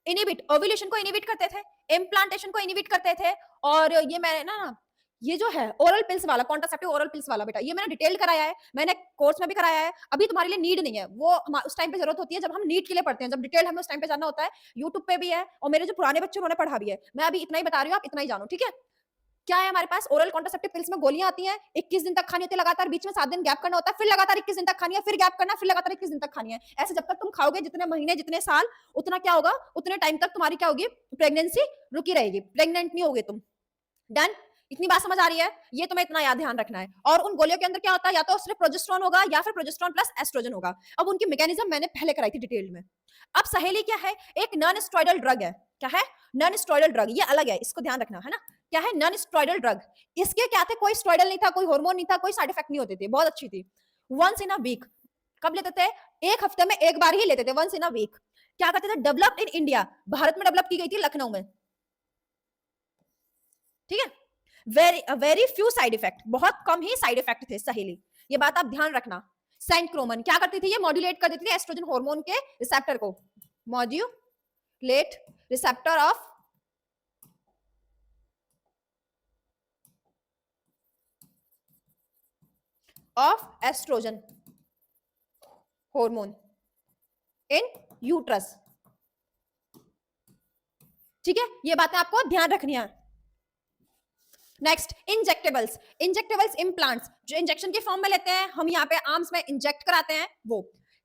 S1: इनिबिट, ओव्यूलेशन को इनिबिट करते थे, इम्प्लांटेशन को इनिबिट करते थे। और ये मैं ना, ये जो है ओरल पिल्स वाला, कॉन्ट्रासेप्टिव ओरल पिल्स वाला बेटा, ये मैंने डिटेल कराया है, मैंने कोर्स में भी कराया है। अभी तुम्हारे लिए नीड नहीं है, वो उस टाइम पे जरूरत होती है जब हम नीट के लिए पढ़ते हैं, जब डिटेल हमें उस टाइम पे जानना होता है। यूट्यूब पे भी है, और मेरे जो पुराने बच्चे उन्होंने पढ़ा भी है। मैं अभी इतना ही बता रही हूँ, आप इतना ही जानो, ठीक है। क्या है हमारे पास, ओरल कॉन्ट्रासेप्टिव पिल्स में गोलियां आती हैं, 21 दिन तक खानी होती है लगातार, बीच में 7 दिन गैप करना होता है, फिर लगातार 21 दिन तक खानी है, फिर गैप करना, फिर लगातार 21 दिन तक खानी है। ऐसे जब तक तुम खाओगे, जितने महीने जितने साल, उतना क्या होगा, उतने टाइम तक तुम्हारी क्या होगी, प्रेगनेंसी रुकी रहेगी, प्रेग्नेंट नहीं होगे तुम। डन, इतनी बात समझ आ रही है, ये तुम्हें इतना याद ध्यान रखना है। और उन गोलियों के अंदर क्या होता है, या तो सिर्फ प्रोजेस्टेरॉन होगा या फिर प्रोजेस्टेरॉन प्लस एस्ट्रोजन होगा। अब उनकी मैकेनिज्म मैंने पहले कराई थी डिटेल में। अब सहेली क्या है, एक नॉन स्टेरॉइडल ड्रग है। क्या है, नॉन स्टेरॉइडल ड्रग, ये अलग है, इसको ध्यान रखना, है ना। क्या है, नॉन स्टेरॉइडल ड्रग, इसके क्या थे, कोई स्टेरॉइडल नहीं था, कोई हार्मोन नहीं था, कोई साइड इफेक्ट नहीं होते थे, बहुत अच्छी थी। वंस इन अ वीक, कब लेते थे, एक हफ्ते में एक बार ही लेते थे, वंस इन अ वीक। क्या करते थे, डेवलप्ड इन इंडिया, भारत में डेवलप की गई थी, लखनऊ में, ठीक है। वेरी फ्यू साइड इफेक्ट, बहुत कम ही साइड इफेक्ट थे सहेली, ये बात आप ध्यान रखना। सेंट क्रोमन क्या करती थी, ये मॉड्यूलेट कर देती थी एस्ट्रोजन हार्मोन के रिसेप्टर को, modulate receptor of oestrogen hormone in uterus, ठीक है। ये बातें आपको ध्यान रखनी है। नेक्स्ट इंजेक्टेबल्स, इंजेक्टेबल्स इम्प्लांट्स, जो इंजेक्शन के फॉर्म में लेते हैं हम, यहाँ पे आर्म्स में इंजेक्ट कराते हैं वो।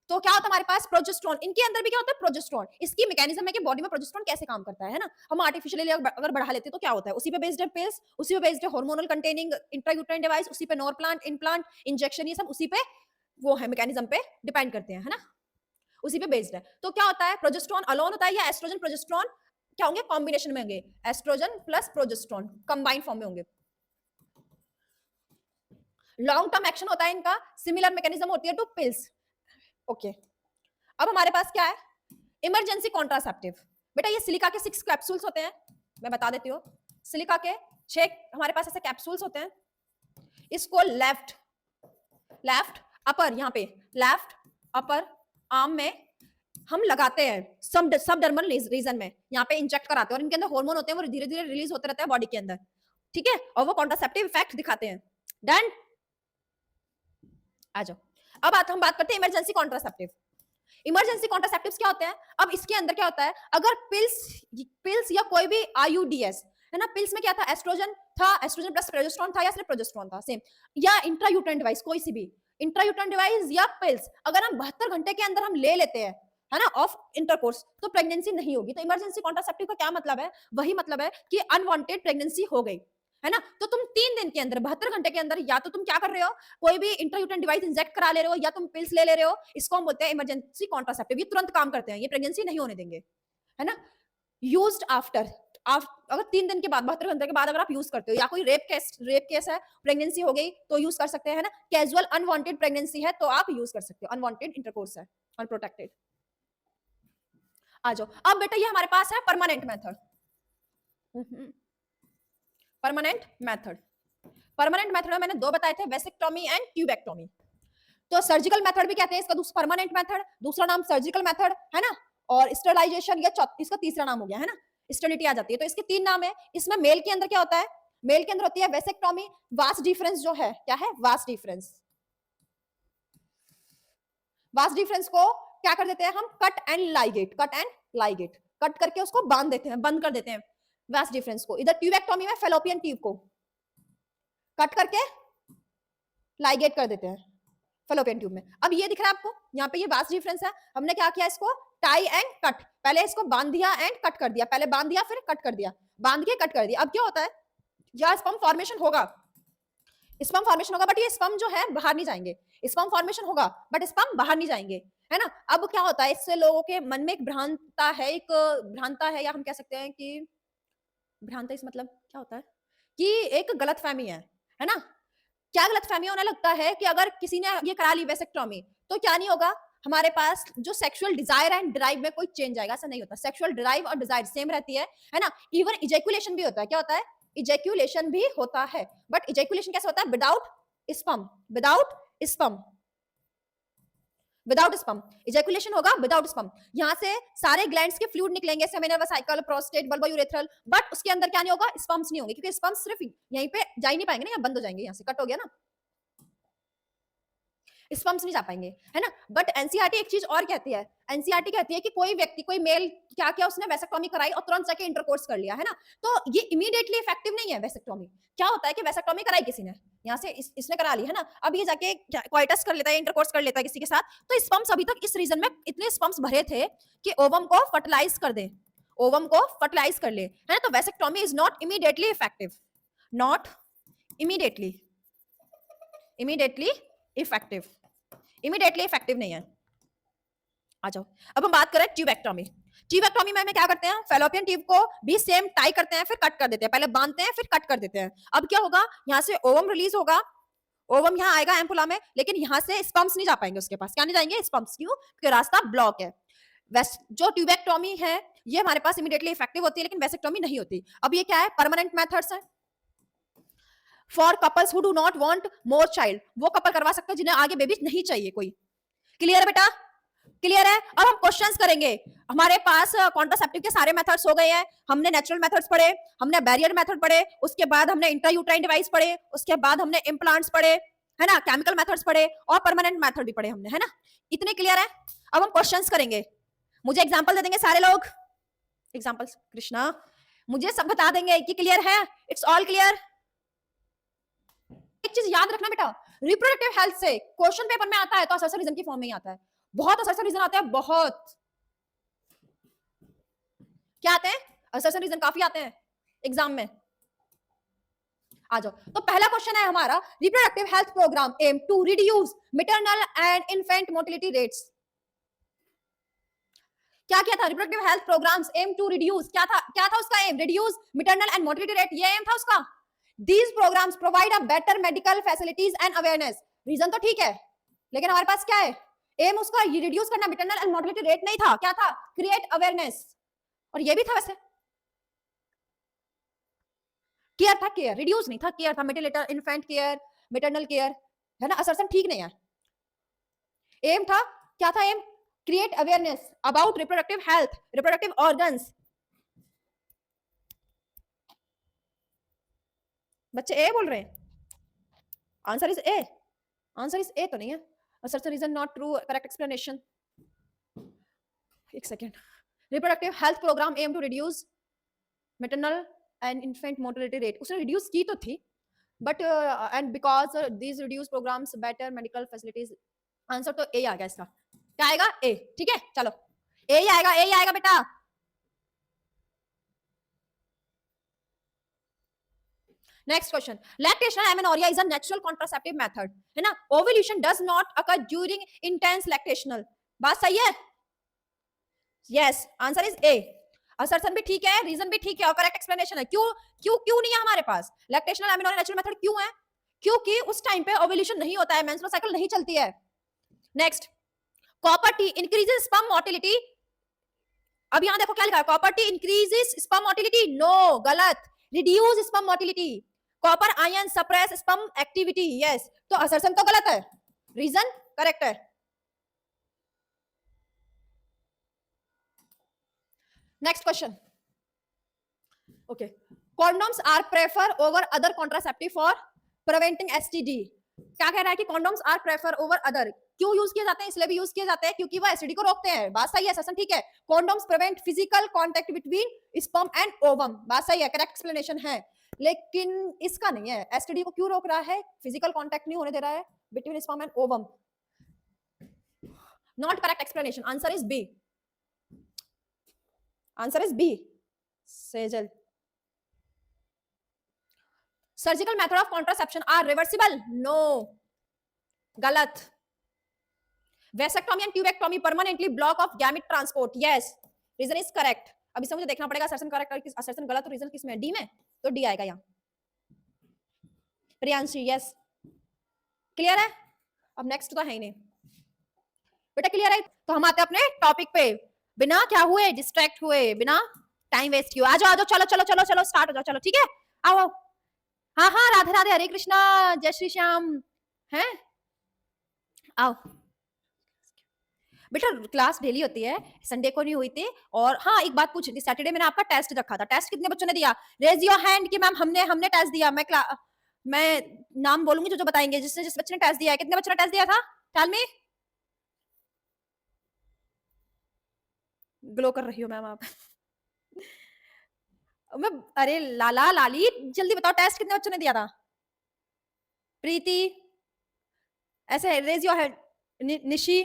S1: तो क्या होता है हमारे पास, प्रोजेस्टेरॉन, इनके अंदर भी क्या होता है, प्रोजेस्टेरॉन। इसकी मैकेनिज्म है कि बॉडी में प्रोजेस्टेरॉन कैसे काम करता है ना। हम आर्टिफिशियली अगर बढ़ा लेते हैं तो क्या होता है, उसी पे बेस्ड है पिल्स, उसी पे बेस्ड है हार्मोनल कंटेनिंग इंट्रायूट्राइन डिवाइस, उसी पे नॉर प्लांट, इम्प्लांट, इंजेक्शन, ये सब उसी पे वो है, मैकेनिज्म पे डिपेंड करते हैं, है ना, उसी पे बेस्ड है। तो क्या होता है, प्रोजेस्टेरॉन अलोन होता है या एस्ट्रोजन प्रोजेस्टेरॉन क्या होंगे, कॉम्बिनेशन में होंगे, oestrogen plus progesterone combined form में होंगे। लॉन्ग टर्म एक्शन होता है इनका, सिमिलर मैकेनिज्म होती है टू पिल्स। ओके, अब हमारे पास क्या है, इमरजेंसी कॉन्ट्रासेप्टिव। बेटा ये सिलिका के 6 कैप्सूल्स होते हैं, मैं बता देती हूँ। सिलिका के 6 हमारे पास ऐसे कैप्सूल्स होते हैं। इसको लेफ्ट अपर, यहाँ पे लेफ्ट अपर आर्म में हम लगाते हैं, सब डर्मल रीजन में, यहाँ पे इंजेक्ट कराते हैं और इनके अंदर हार्मोन होते हैं, वो धीरे धीरे रिलीज होते रहते हैं बॉडी के अंदर, ठीक है, और वो कॉन्ट्रासेप्टिव इफेक्ट दिखाते हैं। डन, आ जाओ। अब हम बात करते हैं इमरजेंसी कॉन्ट्रासेप्टिव। इमरजेंसी कॉन्ट्रासेप्टिव्स क्या होते हैं? अब इसके अंदर क्या होता है, अगर पिल्स या कोई भी आईयूडीएस है ना, पिल्स में क्या था, एस्ट्रोजन था, एस्ट्रोजन प्लस प्रोजेस्टेरोन था या सिर्फ प्रोजेस्टेरोन था, सेम, या इंट्रायूटेराइन डिवाइस, कोई सी भी इंट्रायूटेराइन डिवाइस या पिल्स अगर हम 72 घंटे के अंदर हम ले लेते हैं, है ना, ऑफ इंटरकोर्स, तो प्रेगनेंसी नहीं होगी। तो इमरजेंसी कॉन्ट्रासेप्टिव का क्या मतलब है, वही मतलब है कि अनवांटेड प्रेगनेंसी हो गई, है ना, तो तुम 3 दिन के अंदर, 72 घंटे के अंदर, या तो तुम क्या कर रहे हो, कोई भी इंट्रायूटेराइन डिवाइस इंजेक्ट करा ले रहे हो, या तुम पिल्स ले रहे हो, इसको हम बोलते हैं इमरजेंसी कॉन्ट्रासेप्टिव। ये तुरंत काम करते हैं, ये प्रेगनेंसी नहीं होने देंगे, है ना। यूज्ड आफ्टर, अगर 3 दिन के बाद, 72 घंटे के बाद अगर आप यूज करते हो, या कोई रेप केस है, प्रेगनेंसी हो गई तो यूज कर सकते हैं, है ना। कैजुअल अनवांटेड प्रेगनेंसी है तो आप यूज कर सकते हो, अनवांटेड इंटरकोर्स है, अनप्रोटेक्टेड। आ जाओ, अब बेटा ये हमारे पास है परमानेंट मेथड। परमानेंट मेथड में मैंने 2 बताए थे, वेसेक्टोमी एंड ट्यूबेक्टोमी। तो सर्जिकल मेथड भी कहते हैं इसका, दूसरा परमानेंट मेथड, दूसरा नाम सर्जिकल मेथड, है ना, और स्टरलाइजेशन या इसका तीसरा नाम हो गया, है ना, स्टेरिलिटी आ जाती है। तो इसके 3 नाम है। इसमें मेल के अंदर क्या होता है, मेल के अंदर होती है वेसेक्टोमी, वास्ट डिफरेंस जो है, क्या है, वास्ट डिफरेंस को क्या कर देते हैं हम, कट एंड लाइगेट, कट करके उसको बांध देते हैं, बंद कर देते हैं वास्ट डिफरेंस को। इधर ट्यूबेक्टोमी में फेलोपियन ट्यूब को कट करके लाइगेट कर देते हैं फेलोपियन ट्यूब में। अब ये दिख रहा है आपको, यहाँ पे ये वास्ट डिफरेंस है, हमने क्या किया, इसको टाई एंड कट, पहले इसको बांध दिया एंड कट कर दिया, पहले बांध दिया फिर कट कर दिया, बांध के कट कर दिया। अब क्या होता है, या स्पर्म फॉर्मेशन होगा, बट ये स्पर्म जो है बाहर नहीं जाएंगे, स्पर्म फॉर्मेशन होगा बट स्पर्म बाहर नहीं जाएंगे, है ना। अब क्या होता है, इससे लोगों के मन में एक भ्रांता है, या हम कह सकते हैं कि भ्रांता, इस मतलब क्या होता है कि एक गलतफहमी है ना। क्या गलतफहमी होने लगता है कि अगर किसी ने ये करा ली वेसेक्टोमी तो क्या नहीं होगा, हमारे पास जो सेक्सुअल डिजायर एंड ड्राइव में कोई चेंज आएगा, ऐसा नहीं होता। सेक्सुअल ड्राइव और डिजायर सेम रहती है ना। इवन इजैकुलेशन भी होता है, क्या होता है, इजैकुलेशन भी होता है, बट इजैकुलेशन कैसे होता है, विदाउट स्पर्म, इजैकुलेशन होगा विदाउट स्पर्म। यहाँ से सारे ग्लैंड्स के फ्लूइड निकलेंगे, seminal, vesicle, prostate, bulbo urethral, but उसके अंदर क्या नहीं होगा, स्पर्म्स नहीं होंगे, क्योंकि स्पर्म्स सिर्फ यहीं पे जा ही नहीं पाएंगे ना, यहाँ बंद हो जाएंगे, यहाँ से कट हो गया ना, स्पर्म्स नहीं जा पाएंगे, है ना। बट एनसीईआरटी एक चीज और कहती है, एनसीईआरटी कहती है कि कोई व्यक्ति, कोई मेल क्या किया, उसने वेसेक्टोमी कराई और तुरंत जाके इंटरकोर्स कर लिया, है ना, तो ये इमीडिएटली इफेक्टिव नहीं है वेसेक्टोमी। क्या होता है कि वेसेक्टोमी कराई किसी ने, यहाँ से इसने करा ली, है ना, अब ये जाके क्वाइटस कर लेता है, इंटरकोर्स कर लेता है किसी के साथ, तो स्पर्म्स अभी तक इस रीजन में इतने स्पर्म्स भरे थे कि ओवम को फर्टिलाइज कर दे, है ना। तो vasectomy is not immediately effective, not immediately effective नहीं है। आ जाओ, अब हम बात करें ट्यूबेक्टोमी में क्या करते हैं, फेलोपियन ट्यूब को भी सेम टाई करते हैं, फिर कट कर देते हैं, पहले बांधते हैं फिर कट कर देते हैं। अब क्या होगा, यहाँ से ओवम रिलीज होगा, ओवम यहाँ आएगा एम्पुला में, लेकिन यहाँ से स्पर्म्स नहीं जा पाएंगे उसके पास, क्या नहीं जाएंगे स्पर्म्स, क्यों, क्योंकि रास्ता ब्लॉक है। जो ट्यूबेक्टोमी है ये हमारे पास इमीडिएटली इफेक्टिव होती है, लेकिन वेसेक्टोमी नहीं होती। अब ये क्या है, परमानेंट मेथड्स है for couples who do not want more child, वो कपल करवा सकते हैं जिन्हें आगे बेबी नहीं चाहिए कोई। क्लियर है बेटा, क्लियर है। अब हम क्वेश्चंस करेंगे, हमारे पास कॉन्ट्रासेप्टिव के सारे मेथड्स हो गए हैं, हमने नेचुरल मेथड्स पढ़े, हमने बैरियर मेथड पढ़े, उसके बाद हमने इंट्रायूट्राइन डिवाइस पढ़े, उसके बाद हमने इम्प्लांट्स पढ़े, है ना, केमिकल मेथड्स पढ़े और परमानेंट मेथड भी पढ़े हमने, है ना। इतने क्लियर है। अब हम क्वेश्चंस करेंगे, मुझे एग्जाम्पल दे देंगे सारे लोग, एग्जाम्पल्स, कृष्णा मुझे सब बता देंगे कि क्लियर है, इट्स ऑल क्लियर। एक चीज याद रखना बेटा, रिप्रोडक्टिव हेल्थ से क्वेश्चन पेपर में आता है तो असर्शन रीजन की फॉर्म में ही आता है, बहुत असर्शन रीजन आते हैं, बहुत क्या आते हैं, असर्शन रीजन काफी आते हैं एग्जाम में। आ जाओ, तो पहला क्वेश्चन है हमारा, reproductive health program aim to reduce maternal and infant mortality rates. क्या किया था, reproductive health programs aim to reduce, क्या था उसका aim, reduce maternal and mortality rate, ये एम था उसका। These programs provide a better medical facilities and awareness. Reason तो ठीक है, लेकिन हमारे पास क्या है? एम उसका रिड्यूस करना, मैटरनल एंड मोर्टेलिटी रेट नहीं था, क्या था? Create awareness. और ये भी था वैसे, केयर था, केयर, रिड्यूस नहीं था, केयर था, maternal infant care, maternal care, है ना? असर्शन ठीक नहीं है। एम था, क्या था aim? Create awareness about reproductive health, reproductive organs. बच्चे ए बोल रहे हैं, answer is A, answer is A तो नहीं है। assertion is not true, correct explanation। एक second. Reproductive health program aim to reduce maternal and infant mortality rate, उसने reduce की तो थी, but and because these reduce programs better medical facilities. Answer तो A आ गया इसका, क्या आएगा? ए, ठीक है, चलो ए ही आएगा, ए ही आएगा बेटा। Next question, lactation amenorrhoea is a natural contraceptive method, है ना? Ovulation does not occur during intense lactational, बात सही है? Yes, answer is A. Assertion भी ठीक है, रीजन भी ठीक है, और करेक्ट एक्सप्लेनेशन है। क्यों क्यों क्यों नहीं है हमारे पास लैक्टेशनल एमेनोरिया नेचुरल मेथड? क्यों है? क्योंकि उस टाइम पे ओव्यूलेशन नहीं होता है, मेंस्ट्रुअल साइकिल नहीं चलती है। Next, copper T increases sperm motility. अब यहां देखो क्या लिखा है, copper T increases sperm motility, no, गलत। Reduce sperm motility, copper ion suppress sperm activity, yes. तो असर्शन तो गलत है, रीजन करेक्ट है। Next question, okay, condoms are prefer over other contraceptive for preventing STD. क्या कह रहा है कि condoms are prefer over other, क्यों यूज किए जाते हैं? इसलिए भी यूज किए जाते हैं क्योंकि वो एसटीडी को रोकते हैं, बात सही है, सेशन ठीक है। Condoms prevent physical contact between sperm and ovum, बात सही है, करेक्ट एक्सप्लेनेशन है। लेकिन इसका नहीं है, एसटीडी को क्यों रोक रहा है? फिजिकल कांटेक्ट नहीं होने दे रहा है between sperm and ovum, not correct explanation, answer is B, answer is B, Sejal. Surgical method of contraception are reversible, no, गलत। Vasectomy and tubectomy permanently block of gamete transport, yes, reason is correct. अभी से मुझे देखना पड़ेगा assertion correct और assertion गलत, तो reason किसमें? डी में, तो डी आएगा यहाँ। प्रियांशी, यस, क्लियर है? अब नेक्स्ट तो है ही नहीं बेटा, क्लियर है? तो हम आते हैं अपने टॉपिक पे, बिना क्या हुए डिस्ट्रैक्ट हुए, बिना टाइम वेस्ट किए। आ जाओ आ जाओ, चलो चलो चलो चलो स्टार्ट हो जाओ, चलो ठीक है, आओ आओ। हाँ हाँ, राधे राधे, हरे कृष्णा, जय श्री श्याम, हैं आओ बेटा। क्लास डेली होती है, संडे को नहीं हुई थी। और हाँ, एक बात पूछी थी, सैटरडे मैंने आपका टेस्ट रखा था, टेस्ट कितने बच्चों ने दिया? रेज योर हैंड कि मैम हमने टेस्ट दिया। मैं नाम बोलूंगी जो बताएंगे, जिस बच्चे ने टेस्ट दिया है। कितने बच्चों ने टेस्ट दिया था? Tell me. ग्लो कर रही हो मैम आप। मैं, अरे लाला लाली, जल्दी बताओ टेस्ट कितने बच्चों ने दिया था? प्रीति, ऐसे रेज योर हैंड। निशी,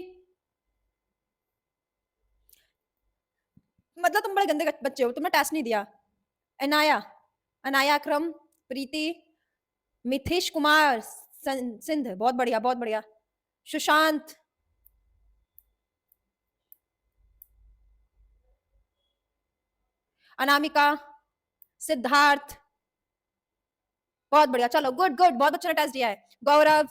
S1: मतलब तुम बड़े गंदे बच्चे हो, तुमने टेस्ट नहीं दिया। अनाया, अनाया अक्रम, प्रीति, मिथिश कुमार सिंध, बहुत बढ़िया बहुत बढ़िया। सुशांत, अनामिका, सिद्धार्थ, बहुत बढ़िया, चलो गुड गुड, बहुत बच्चों ने टेस्ट दिया है। गौरव,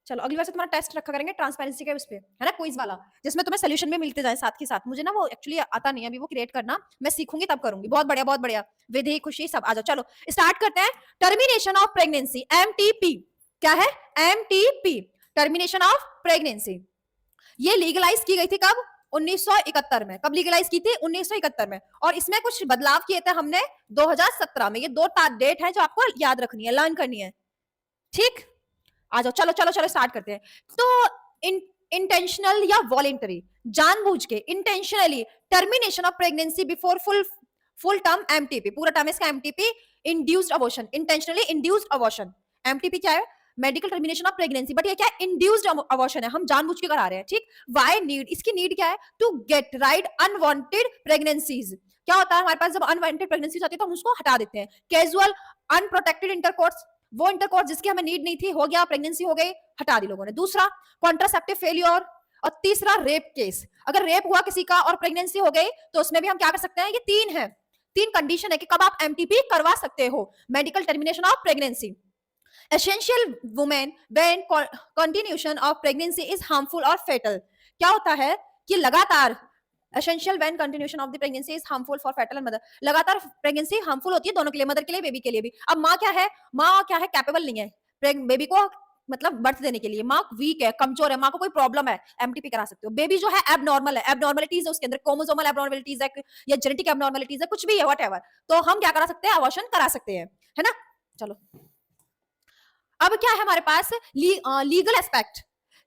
S1: चलो अगली बार से तुम्हारा टेस्ट रखा करेंगे ट्रांसपेरेंसी के उस पे, है ना, क्विज वाला, जिसमें तुम्हें सोल्यूशन भी मिलते जाए साथ के साथ। मुझे ना वो एक्चुअली आता नहीं है अभी वो क्रिएट करना, मैं सीखूंगी तब करूंगी। बहुत बढ़िया बहुत बढ़िया, विधि खुशी सब आ जाओ। चलो स्टार्ट करते हैं। टर्मिनेशन ऑफ प्रेगनेंसी, एमटीपी, क्या है? MTP, termination of pregnancy. ये लीगलाइज की गई थी कब? 1971 में। कब लीगलाइज की थी? 1971 में। और इसमें कुछ बदलाव किए थे हमने 2017 में। ये दो डेट है जो आपको याद रखनी है, लर्न करनी है, ठीक? आ जाओ, चलो चलो चलो स्टार्ट करते हैं। तो इंटेंशनल या वॉलेंटरी, जानबूझ के, intentionally termination of pregnancy before full term MTP, पूरा टर्म इसका MTP, induced abortion, intentionally induced abortion. MTP क्या है? Medical termination of pregnancy, but ये क्या है? इंड्यूस्ड अबॉर्शन है, हम जानबूझ के करा रहे हैं, ठीक? Why need? इसकी नीड क्या है? To get rid unwanted pregnancies. क्या होता है हमारे पास जब अनवांटेड प्रेगनेंसीज आती है तो हम उसको हटा देते हैं। कैजुअल अनप्रोटेक्टेड इंटरकोर्स, वो इंटरकोर्स जिसकी हमें नीड नहीं थी, हो गया, प्रेगनेंसी हो गई, हटा दी लोगों ने। दूसरा, कॉन्ट्रासेप्टिव फेलियर, और तीसरा रेप केस, अगर रेप हुआ किसी का और प्रेगनेंसी हो गई तो उसमें भी हम क्या कर सकते हैं, ये तीन है, तीन कंडीशन है कि कब आप एमटीपी करवा सकते हो, medical termination of pregnancy. Essential women when continuation of pregnancy is harmful और फेटल, क्या होता है कि लगातार essential when continuation of the pregnancy is harmful for foetal and mother, लगातार प्रेगनेंसी हार्मफुल होती है दोनों के लिए, मदर के लिए, बेबी के लिए भी। अब माँ क्या है कैपेबल नहीं है बेबी को मतलब बर्थ देने के लिए, माँ वीक है, कमजोर है, माँ को कोई प्रॉब्लम है, एमटीपी करा सकते हो। बेबी जो है एबनॉर्मल है, एबनॉर्मलिटीज है उसके अंदर, क्रोमोसोमल एबनॉर्मलिटीज है या जेनेटिक एबनॉर्मलिटीज है, कुछ भी है व्हाटएवर, तो हम क्या करा सकते हैं, अबॉर्शन करा सकते हैं, है ना। चलो अब क्या है हमारे पास लीगल एस्पेक्ट,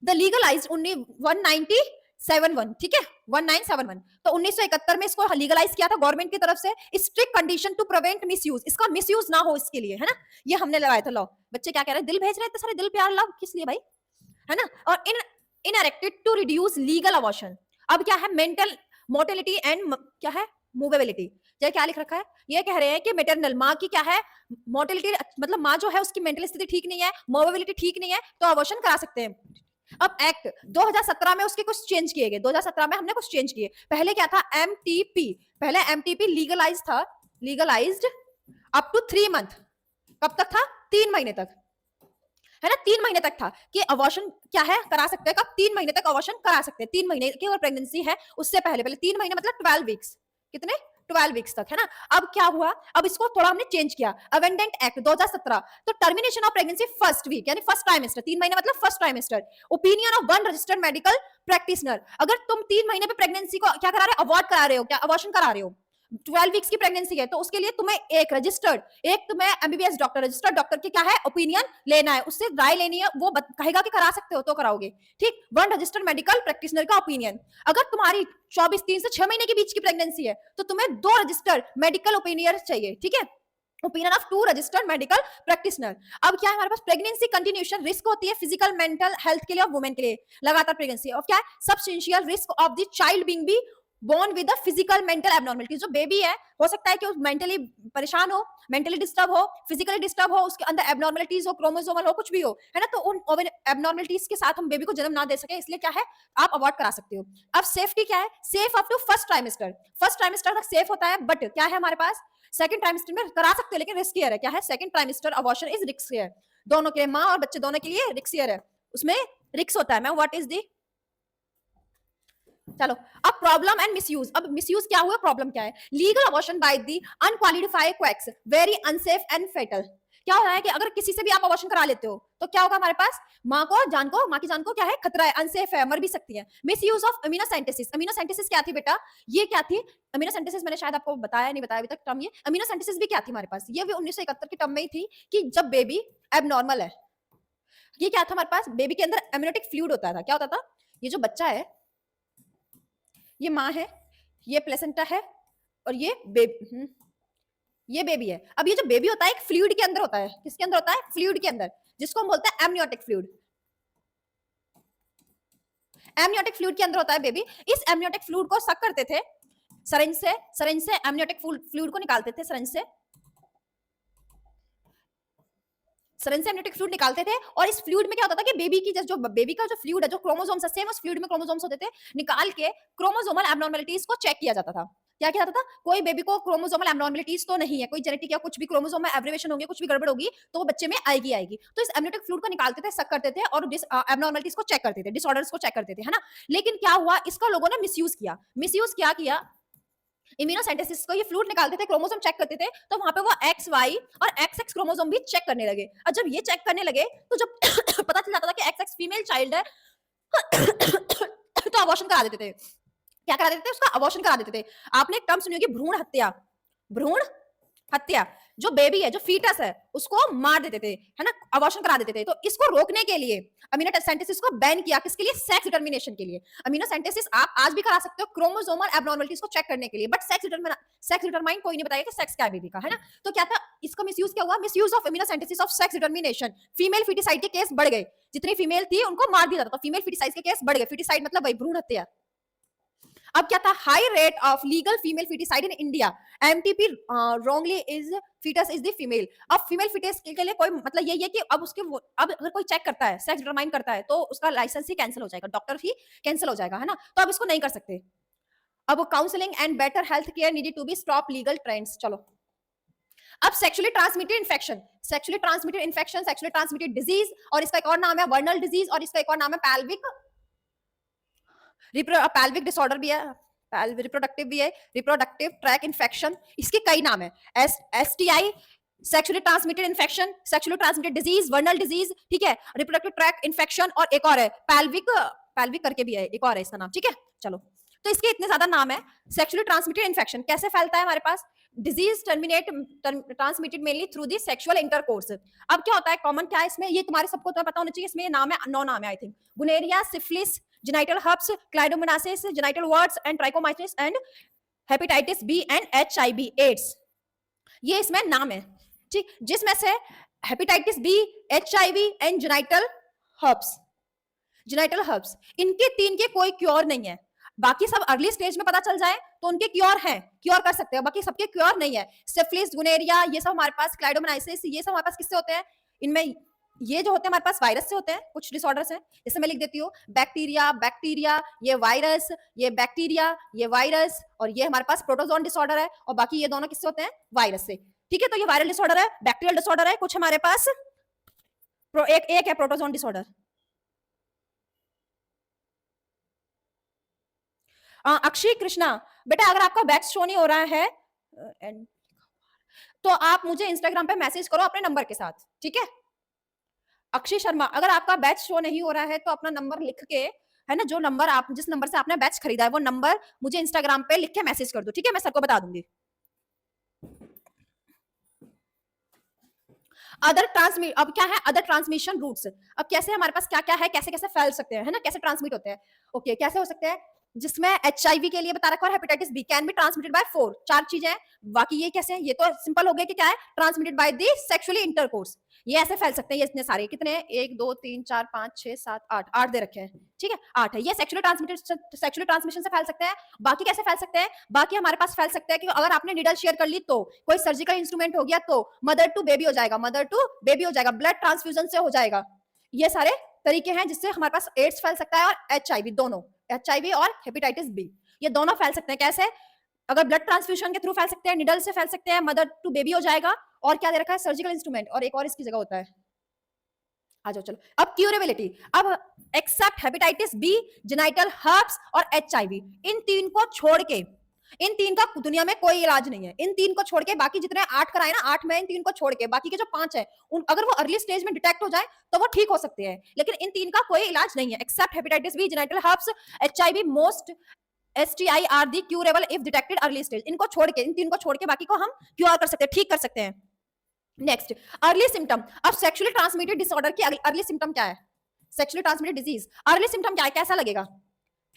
S1: द लीगलाइज्ड 1971, ठीक है 1971, तो 1971 में इसको लीगलाइज किया था गवर्नमेंट की तरफ से, strict condition to prevent misuse, इसका मिसयूज ना हो इसके लिए, है ना, ये हमने लगाया था लॉ। बच्चे क्या कह रहे हैं, दिल भेज रहे हैं, सारे दिल प्यार लव किस लिए भाई, है ना। और enacted to reduce legal abortion. अब क्या है, मेंटल मोर्टेलिटी एंड क्या है मूवेबिलिटी, ये क्या लिख रखा है, ये कह रहे हैं कि मेटरनल माँ की क्या है मोर्टेलिटी, मतलब माँ जो है उसकी मेंटल स्थिति ठीक नहीं है, मूवेबिलिटी ठीक नहीं है, तो अबॉर्शन करा सकते हैं। अब एक्ट 2017 में उसके कुछ चेंज किए गए, 2017 में हमने कुछ चेंज किए। पहले क्या था, एमटीपी, पहले एमटीपी लीगलाइज था, लीगलाइज्ड अप टू 3 मंथ, कब तक था, 3 महीने तक, है ना, 3 महीने तक था कि अबॉर्शन क्या है करा सकते हैं, कब, 3 महीने तक अबॉर्शन करा सकते हैं, 3 महीने की अगर प्रेगनेंसी है उससे पहले, पहले 3 महीने मतलब 12 वीक्स, कितने 12 वीक्स तक, है ना। अब क्या हुआ, अब इसको थोड़ा हमने चेंज किया, अमेंडमेंट एक्ट 2017, तो termination of pregnancy first week यानी फर्स्ट ट्राइमेस्टर, 3 महीने मतलब first trimester, opinion of one registered medical practitioner, अगर तुम 3 महीने पे प्रेगनेंसी को क्या करा रहे हो, अवॉर्ड करा रहे हो, क्या अबॉर्शन करा रहे हो, 12 वीक्स की प्रेगनेंसी है, तो उसके लिए तुम्हें एक रजिस्टर्ड, एक तुम्हें एमबीबीएस डॉक्टर, रजिस्टर्ड डॉक्टर की क्या है ओपिनियन लेना है, उससे राय लेनी है, वो कहेगा कि करा सकते हो तो कराओगे, ठीक, वन रजिस्टर्ड मेडिकल प्रैक्टिशनर का ओपिनियन। अगर तुम्हारी 3 से 6 महीने के बीच की प्रेगनेंसी है तो तुम्हें 2 रजिस्टर्ड मेडिकल ओपिनियन चाहिए, ठीक है, opinion of 2 registered medical practitioner. अब क्या है हमारे पास, प्रेगनेंसी कंटिन्यूशन रिस्क होती है फिजिकल मेंटल हेल्थ के लिए और वुमेन के लिए, लगातार प्रेगनेंसी, और क्या है substantial risk of the child being be born with the physical mental abnormality, जो बेबी है हो सकता है कि वो मेंटली परेशान हो, मेंटली डिस्टर्ब हो, फिजिकली डिस्टर्ब हो, उसके अंदर एबनॉर्मलिटीज हो, क्रोमोसोमल हो, कुछ भी हो, है ना, तो उन एबनॉर्मलिटीज के साथ हम बेबी को जन्म ना दे सके, इसलिए क्या है आप अवॉइड करा सकते हो। अब सेफ्टी क्या है, safe up to first trimester, first trimester तक सेफ होता है, बट क्या है हमारे पास सेकंड ट्राइमेस्टर में करा सकते हैं लेकिन रिस्कियर है, क्या है second trimester abortion is riskier, दोनों के लिए, माँ और बच्चे दोनों के लिए रिस्कियर है, उसमें रिस्क होता है। मैम व्हाट इज दी, चलो अब प्रॉब्लम एंड मिसयूज, अब मिसयूज क्या हुआ, प्रॉब्लम क्या है, legal abortion by the unqualified quacks very unsafe and fatal, क्या हो रहा है कि अगर किसी से भी आप अबॉर्शन करा लेते हो तो क्या होगा हमारे पास, माँ की जान को क्या है खतरा है, अनसेफ है, मर भी सकती है। मिसयूज ऑफ अमीनोसेंटेसिस, अमीनोसेंटेसिस क्या थी बेटा, ये क्या थी अमीनोसेंटेसिस, मैंने शायद आपको बताया नहीं बताया अभी तक टर्म, ये अमीनोसेंटेसिस भी क्या थी हमारे पास, ये भी 1971 की टर्म में ही थी कि जब बेबी एबनॉर्मल है, ये क्या था हमारे पास, बेबी के अंदर एमनियोटिक फ्लूइड होता था, क्या होता था, ये जो बच्चा है, ये माँ है, ये प्लेसेंटा है, और ये बेबी है। अब ये जो बेबी होता है एक फ्लूइड के अंदर होता है, किसके अंदर होता है, फ्लूइड के अंदर, जिसको हम बोलते हैं एमनियोटिक फ्लूइड, एमनियोटिक फ्लूइड के अंदर होता है बेबी। इस एमनियोटिक फ्लूइड को सक करते थे सरिंज से एमनियोटिक फ्लूइड को निकालते थे, सरिंज से एमनियोटिक फ्लूइड निकालते थे, और इस फ्लूइड में क्या होता था कि बेबी की जो बेबी का जो फ्लूइड है, जो क्रोमोसोम्स है, सेम उस फ्लूइड में क्रोमोसोम्स होते थे, निकाल के क्रोमोसोमल एबनॉर्मलिटीज को चेक किया जाता था। क्या किया जाता था, कोई बेबी को क्रोमोसोमल एबनॉर्मलिटीज तो नहीं है, कोई जेनेटिक या कुछ भी क्रोमोसोम में एब्रिवेशन होंगे, कुछ भी गड़बड़ होगी तो वो बच्चे में आएगी। तो इस एमनियोटिक फ्लूइड को निकालते थे, सक करते थे, और एबनॉर्मलिटीज को चेक करते थे, डिसऑर्डर्स को चेक करते थे, है ना। लेकिन क्या हुआ, इसका लोगों ने मिसयूज किया, इम्यूनोसाइंटिस्ट को ये फ्लूइड निकालते थे, क्रोमोसोम चेक करते थे, तो वहां पे वो एक्स वाई और एक्स एक्स क्रोमोसोम भी चेक करने लगे, और जब ये चेक करने लगे तो जब पता चल जाता था कि एक्स एक्स फीमेल चाइल्ड है तो अबॉर्शन करा देते थे, क्या करा देते थे, उसका अबॉर्शन करा देते थे। आपने एक टर्म सुनी होगी भ्रूण हत्या, जो बेबी है, जो फीटस है, उसको मार देते थे, है ना, अबॉर्शन करा देते थे। तो इसको रोकने के लिए अमीनोसेंटेसिस को बैन किया, किसके लिए, सेक्स डिटर्मिनेशन के लिए। अमीनोसेंटेसिस आप आज भी करा सकते हो क्रोमोसोमल एबनॉर्मलिटीज को चेक करने के लिए, बट सेक्स डिटरमाइन कोई नहीं बताएगा कि सेक्स क्या है बेबी का, है ना। तो क्या था, इसका मिसयूज क्या हुआ, misuse of amniocentesis of sex determination, female foeticide के केस बढ़ गए, जितनी फीमेल थी उनको मार दिया जाता था, फीमेल फिटिसाइड के केस बढ़ गए, फिटिसाइड मतलब वही भ्रूण हत्या। अब क्या था, high rate of legal female foeticide in India, MTP wrongly is foetus is the female. अब फीमेल फिटस के लिए कोई मतलब यही है कि अब उसके अब अगर कोई चेक करता है, सेक्स डिटरमाइन करता है, तो उसका लाइसेंस ही कैंसिल हो जाएगा, डॉक्टर ही कैंसिल हो जाएगा, है ना। तो अब इसको नहीं कर सकते। अब counselling and better health care needed to be stop legal trends. चलो, अब sexually transmitted infection, sexually transmitted infection, sexually transmitted disease, और इसका एक और नाम है वर्नल डिजीज, और इसका एक और नाम है पैल्विक पैल्विक डिसऑर्डर भी है, रिप्रोडक्टिव भी है, रिप्रोडक्टिव ट्रैक इन्फेक्शन, इसके कई नाम है। STI, sexually transmitted infection, sexually transmitted disease, venereal disease, ठीक है, रिप्रोडक्टिव ट्रैक इन्फेक्शन, और एक और है पैल्विक, पैल्विक करके भी है, एक और है इसका नाम, ठीक है। चलो, तो इसके इतने ज्यादा नाम है। सेक्सुअली ट्रांसमिटेड इन्फेक्शन कैसे फैलता है हमारे पास, disease transmitted mainly through the sexual intercourse. अब क्या होता है, कॉमन क्या है इसमें, ये तुम्हारे सबको तो पता होना चाहिए, इसमें नाम है, 9 नाम है I think, gonorrhoea, syphilis, genital herpes, cladomonasis, genital warts and trichomoniasis and hepatitis B and HIV AIDS, ये इसमें नाम है, ठीक। जिसमें से hepatitis B, HIV and genital herpes, इनके 3 के कोई क्योर नहीं है। बाकी सब अर्ली स्टेज में पता चल जाए तो उनके क्योर हैं, क्योर कर सकते हैं, बाकी सबके क्योर नहीं है। सिफिलिस, गुनेरिया, ये सब हमारे पास, क्लाइडोमोनाइसिस, ये सब हमारे पास किससे होते हैं, इनमें ये जो होते हैं हमारे पास वायरस से होते हैं, कुछ डिसऑर्डर्स हैं, जैसे मैं लिख देती हूँ, बैक्टीरिया, ये वायरस, ये बैक्टीरिया, ये वायरस, और ये हमारे पास प्रोटोजोन डिसऑर्डर है, और बाकी ये दोनों किससे होते हैं, वायरस से, ठीक है। तो ये वायरल डिसऑर्डर है, बैक्टीरियल डिसऑर्डर है, कुछ हमारे पास एक है प्रोटोजोन डिसऑर्डर। अक्षय कृष्णा, बेटा अगर आपका बैच शो नहीं हो रहा है तो आप मुझे इंस्टाग्राम पे मैसेज करो अपने नंबर के साथ, ठीक है। अक्षय शर्मा, अगर आपका बैच शो नहीं हो रहा है तो अपना नंबर लिख के, है ना, जो नंबर आप, जिस नंबर से आपने बैच खरीदा है, वो नंबर मुझे इंस्टाग्राम पे लिख के मैसेज कर दो, ठीक है, मैं सबको बता दूंगी। अदर ट्रांसमिट, अब क्या है, अदर ट्रांसमिशन रूट्स, अब कैसे हमारे पास क्या क्या है, कैसे कैसे फैल सकते हैं, है ना, कैसे ट्रांसमिट होते हैं। ओके, कैसे हो सकते हैं, जिसमें HIV के लिए बता रखा है, hepatitis B can be transmitted by 4 चीजें हैं। बाकी ये कैसे हैं, ये तो सिंपल हो गया कि क्या है, transmitted by the sexually intercourse, ये ऐसे फैल सकते हैं, ये इतने सारे, कितने हैं, 1 2 3 4 5 6 7 8 दे रखे हैं, ठीक है, 8 है, ये सेक्सुअली ट्रांसमिटेड, सेक्सुअली ट्रांसमिशन से फैल सकते हैं। बाकी कैसे फैल सकते हैं, बाकी हमारे पास फैल सकते हैं कि अगर आपने निडल शेयर कर ली, तो कोई सर्जिकल इंस्ट्रूमेंट हो गया, तो मदर टू बेबी हो जाएगा, मदर टू बेबी हो जाएगा, ब्लड ट्रांसफ्यूजन से हो जाएगा। ये सारे तरीके हैं जिससे हमारे पास एड्स फैल सकता है, और HIV, दोनों HIV और हेपेटाइटिस बी, ये दोनों फैल सकते हैं। कैसे, अगर ब्लड ट्रांसफ्यूजन के थ्रू फैल सकते हैं, निडल से फैल सकते हैं, मदर टू बेबी हो जाएगा, और क्या दे रखा है, सर्जिकल इंस्ट्रूमेंट, और एक और इसकी जगह होता है, आ जाओ चलो। अब क्यूरेबिलिटी, अब except hepatitis B, genital herpes और HIV, इन 3 को छोड़ के, इन 3 का दुनिया में कोई इलाज नहीं है। इन 3 को छोड़ के बाकी जितने 8 कराए ना, 8 में इन 3 को छोड़ के बाकी के जो 5 है, उन अगर वो अर्ली स्टेज में डिटेक्ट हो जाए तो वो ठीक हो सकते हैं, लेकिन इन 3 का कोई इलाज नहीं है। Except hepatitis B, genital herpes, HIV, most STI are the curable if detected early stage. इनको छोड़ के, इन 3 को छोड़ के बाकी को हम क्योर कर सकते हैं, ठीक कर सकते हैं। नेक्स्ट, अर्ली सिम्टम, अब सेक्सुअली ट्रांसमिटेड डिसऑर्डर की अर्ली सिम्टम क्या है, sexually transmitted disease, early symptom क्या है, कैसा लगेगा,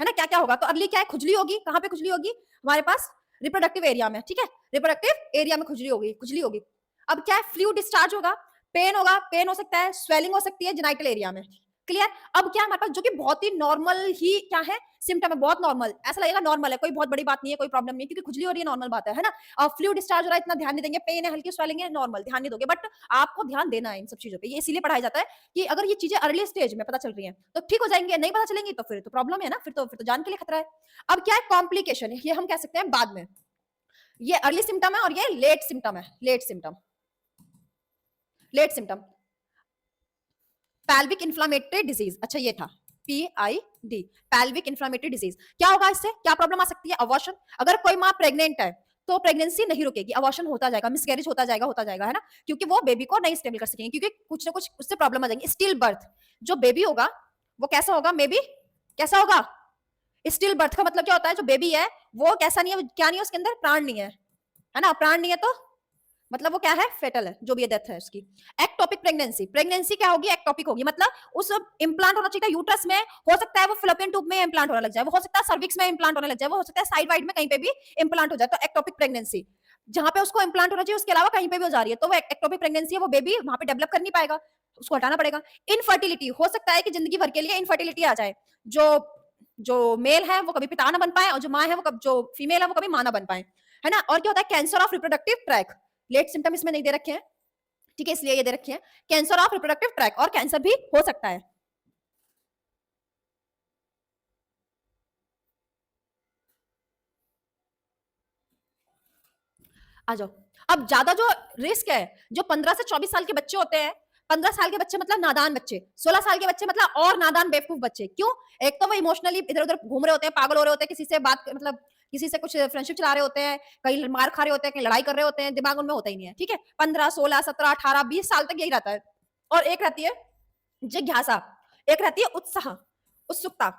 S1: है ना, क्या क्या होगा, तो अर्ली क्या है, खुजली होगी, कहां पे खुजली होगी, हमारे पास रिप्रोडक्टिव एरिया में, ठीक है, रिप्रोडक्टिव एरिया में खुजली होगी, खुजली होगी। अब क्या है, फ्लूइड डिस्चार्ज होगा, पेन होगा, पेन हो सकता है, स्वेलिंग हो सकती है जेनाइटल एरिया में, क्लियर। अब क्या हमारे पास, जो कि बहुत ही नॉर्मल ही क्या है, सिम्टम है, बहुत नॉर्मल, ऐसा लगेगा नॉर्मल है, कोई बहुत बड़ी बात नहीं है, कोई प्रॉब्लम नहीं है, क्योंकि खुजली हो रही है, नॉर्मल बात है ना। और फ्लूइड डिस्चार्ज हो रहा है, इतना ध्यान नहीं देंगे, पेन है, हल्की स्वेलिंग है, नॉर्मल, ध्यान नहीं दोगे, बट आपको ध्यान देना है इन सब चीजों पे, ये इसीलिए पढ़ाया जाता है कि अगर ये चीजें अर्ली स्टेज में पता चल रही हैं तो ठीक हो जाएंगे, नहीं पता चलेंगी तो फिर तो प्रॉब्लम है ना, फिर तो जान के लिए खतरा है। अब क्या है, कॉम्प्लिकेशन, ये हम कह सकते हैं बाद में, ये अर्ली सिम्टम है और ये लेट सिम्टम है, late symptom, late symptom. Pelvic inflammatory disease, अच्छा ये था PID, पैल्विक इन्फ्लामेटरी डिजीज, क्या होगा इससे, क्या प्रॉब्लम आ सकती है, अबॉर्शन, अगर कोई माँ प्रेग्नेंट है तो प्रेगनेंसी नहीं रुकेगी, अबॉर्शन होता जाएगा, मिसकैरेज होता जाएगा, है ना, क्योंकि वो बेबी को नहीं स्टेबल कर सकेंगे, क्योंकि कुछ ना कुछ उससे प्रॉब्लम आ जाएंगी। स्टिल बर्थ, जो बेबी होगा वो कैसा होगा, मे बी कैसा होगा, स्टिल बर्थ का मतलब क्या होता है, जो बेबी है वो कैसा नहीं है, क्या नहीं है, उसके अंदर प्राण नहीं है ना, प्राण नहीं है तो मतलब वो क्या है, फेटल है, जो भी डेथ है उसकी। एक्टोपिक प्रेगनेंसी, प्रेगनेंसी क्या होगी, एक्टोपिक होगी, मतलब उस इंप्लांट होना चाहिए यूट्रस में, हो सकता है वो फ्लोपियन ट्यूब में इंप्लांट होने लग जाए, वो हो सकता है सर्विक्स में इंप्लांट होने लग जाए, वो हो सकता है साइड वाइड में कहीं पे भी इंप्लांट हो जाए, तो एक्टोपिक प्रेगनेंसी, जहां पे उसको इंप्लांट होना चाहिए उसके अलावा कहीं पे भी हो जा रही है तो वो एक्टोपिक प्रेगनेंसी है, वो बेबी वहां पे डेवलप कर नहीं पाएगा, उसको हटाना पड़ेगा। इनफर्टिलिटी, हो सकता है कि जिंदगी भर के लिए इनफर्टिलिटी आ जाए, जो जो मेल है वो कभी पिता ना बन पाए, और जो माँ है वो कभी, जो फीमेल है वो कभी माँ ना बन पाए, है ना। और क्या होता है, cancer of reproductive tract, late symptom इसमें नहीं दे रखे हैं, ठीक है, इसलिए ये दे रखे हैं, कैंसर ऑफ रिप्रोडक्टिव ट्रैक, और कैंसर भी हो सकता है। आ जाओ। अब ज्यादा जो रिस्क है, जो 15 से 24 साल के बच्चे होते हैं, 15 साल के बच्चे मतलब नादान बच्चे, 16 साल के बच्चे मतलब और नादान बेवकूफ बच्चे। क्यों? एक तो वो इमोशनली इधर उधर घूम रहे होते हैं, पागल हो रहे होते हैं, किसी से बात मतलब किसी से कुछ फ्रेंडशिप चला रहे होते हैं, कहीं मार खा रहे होते हैं, कहीं लड़ाई कर रहे होते हैं, दिमाग उनमें होता ही नहीं है, ठीक है। 15 16 17 18 20 साल तक यही रहता है। और एक रहती है जिज्ञासा, एक रहती है उत्साह, उत्सुकता,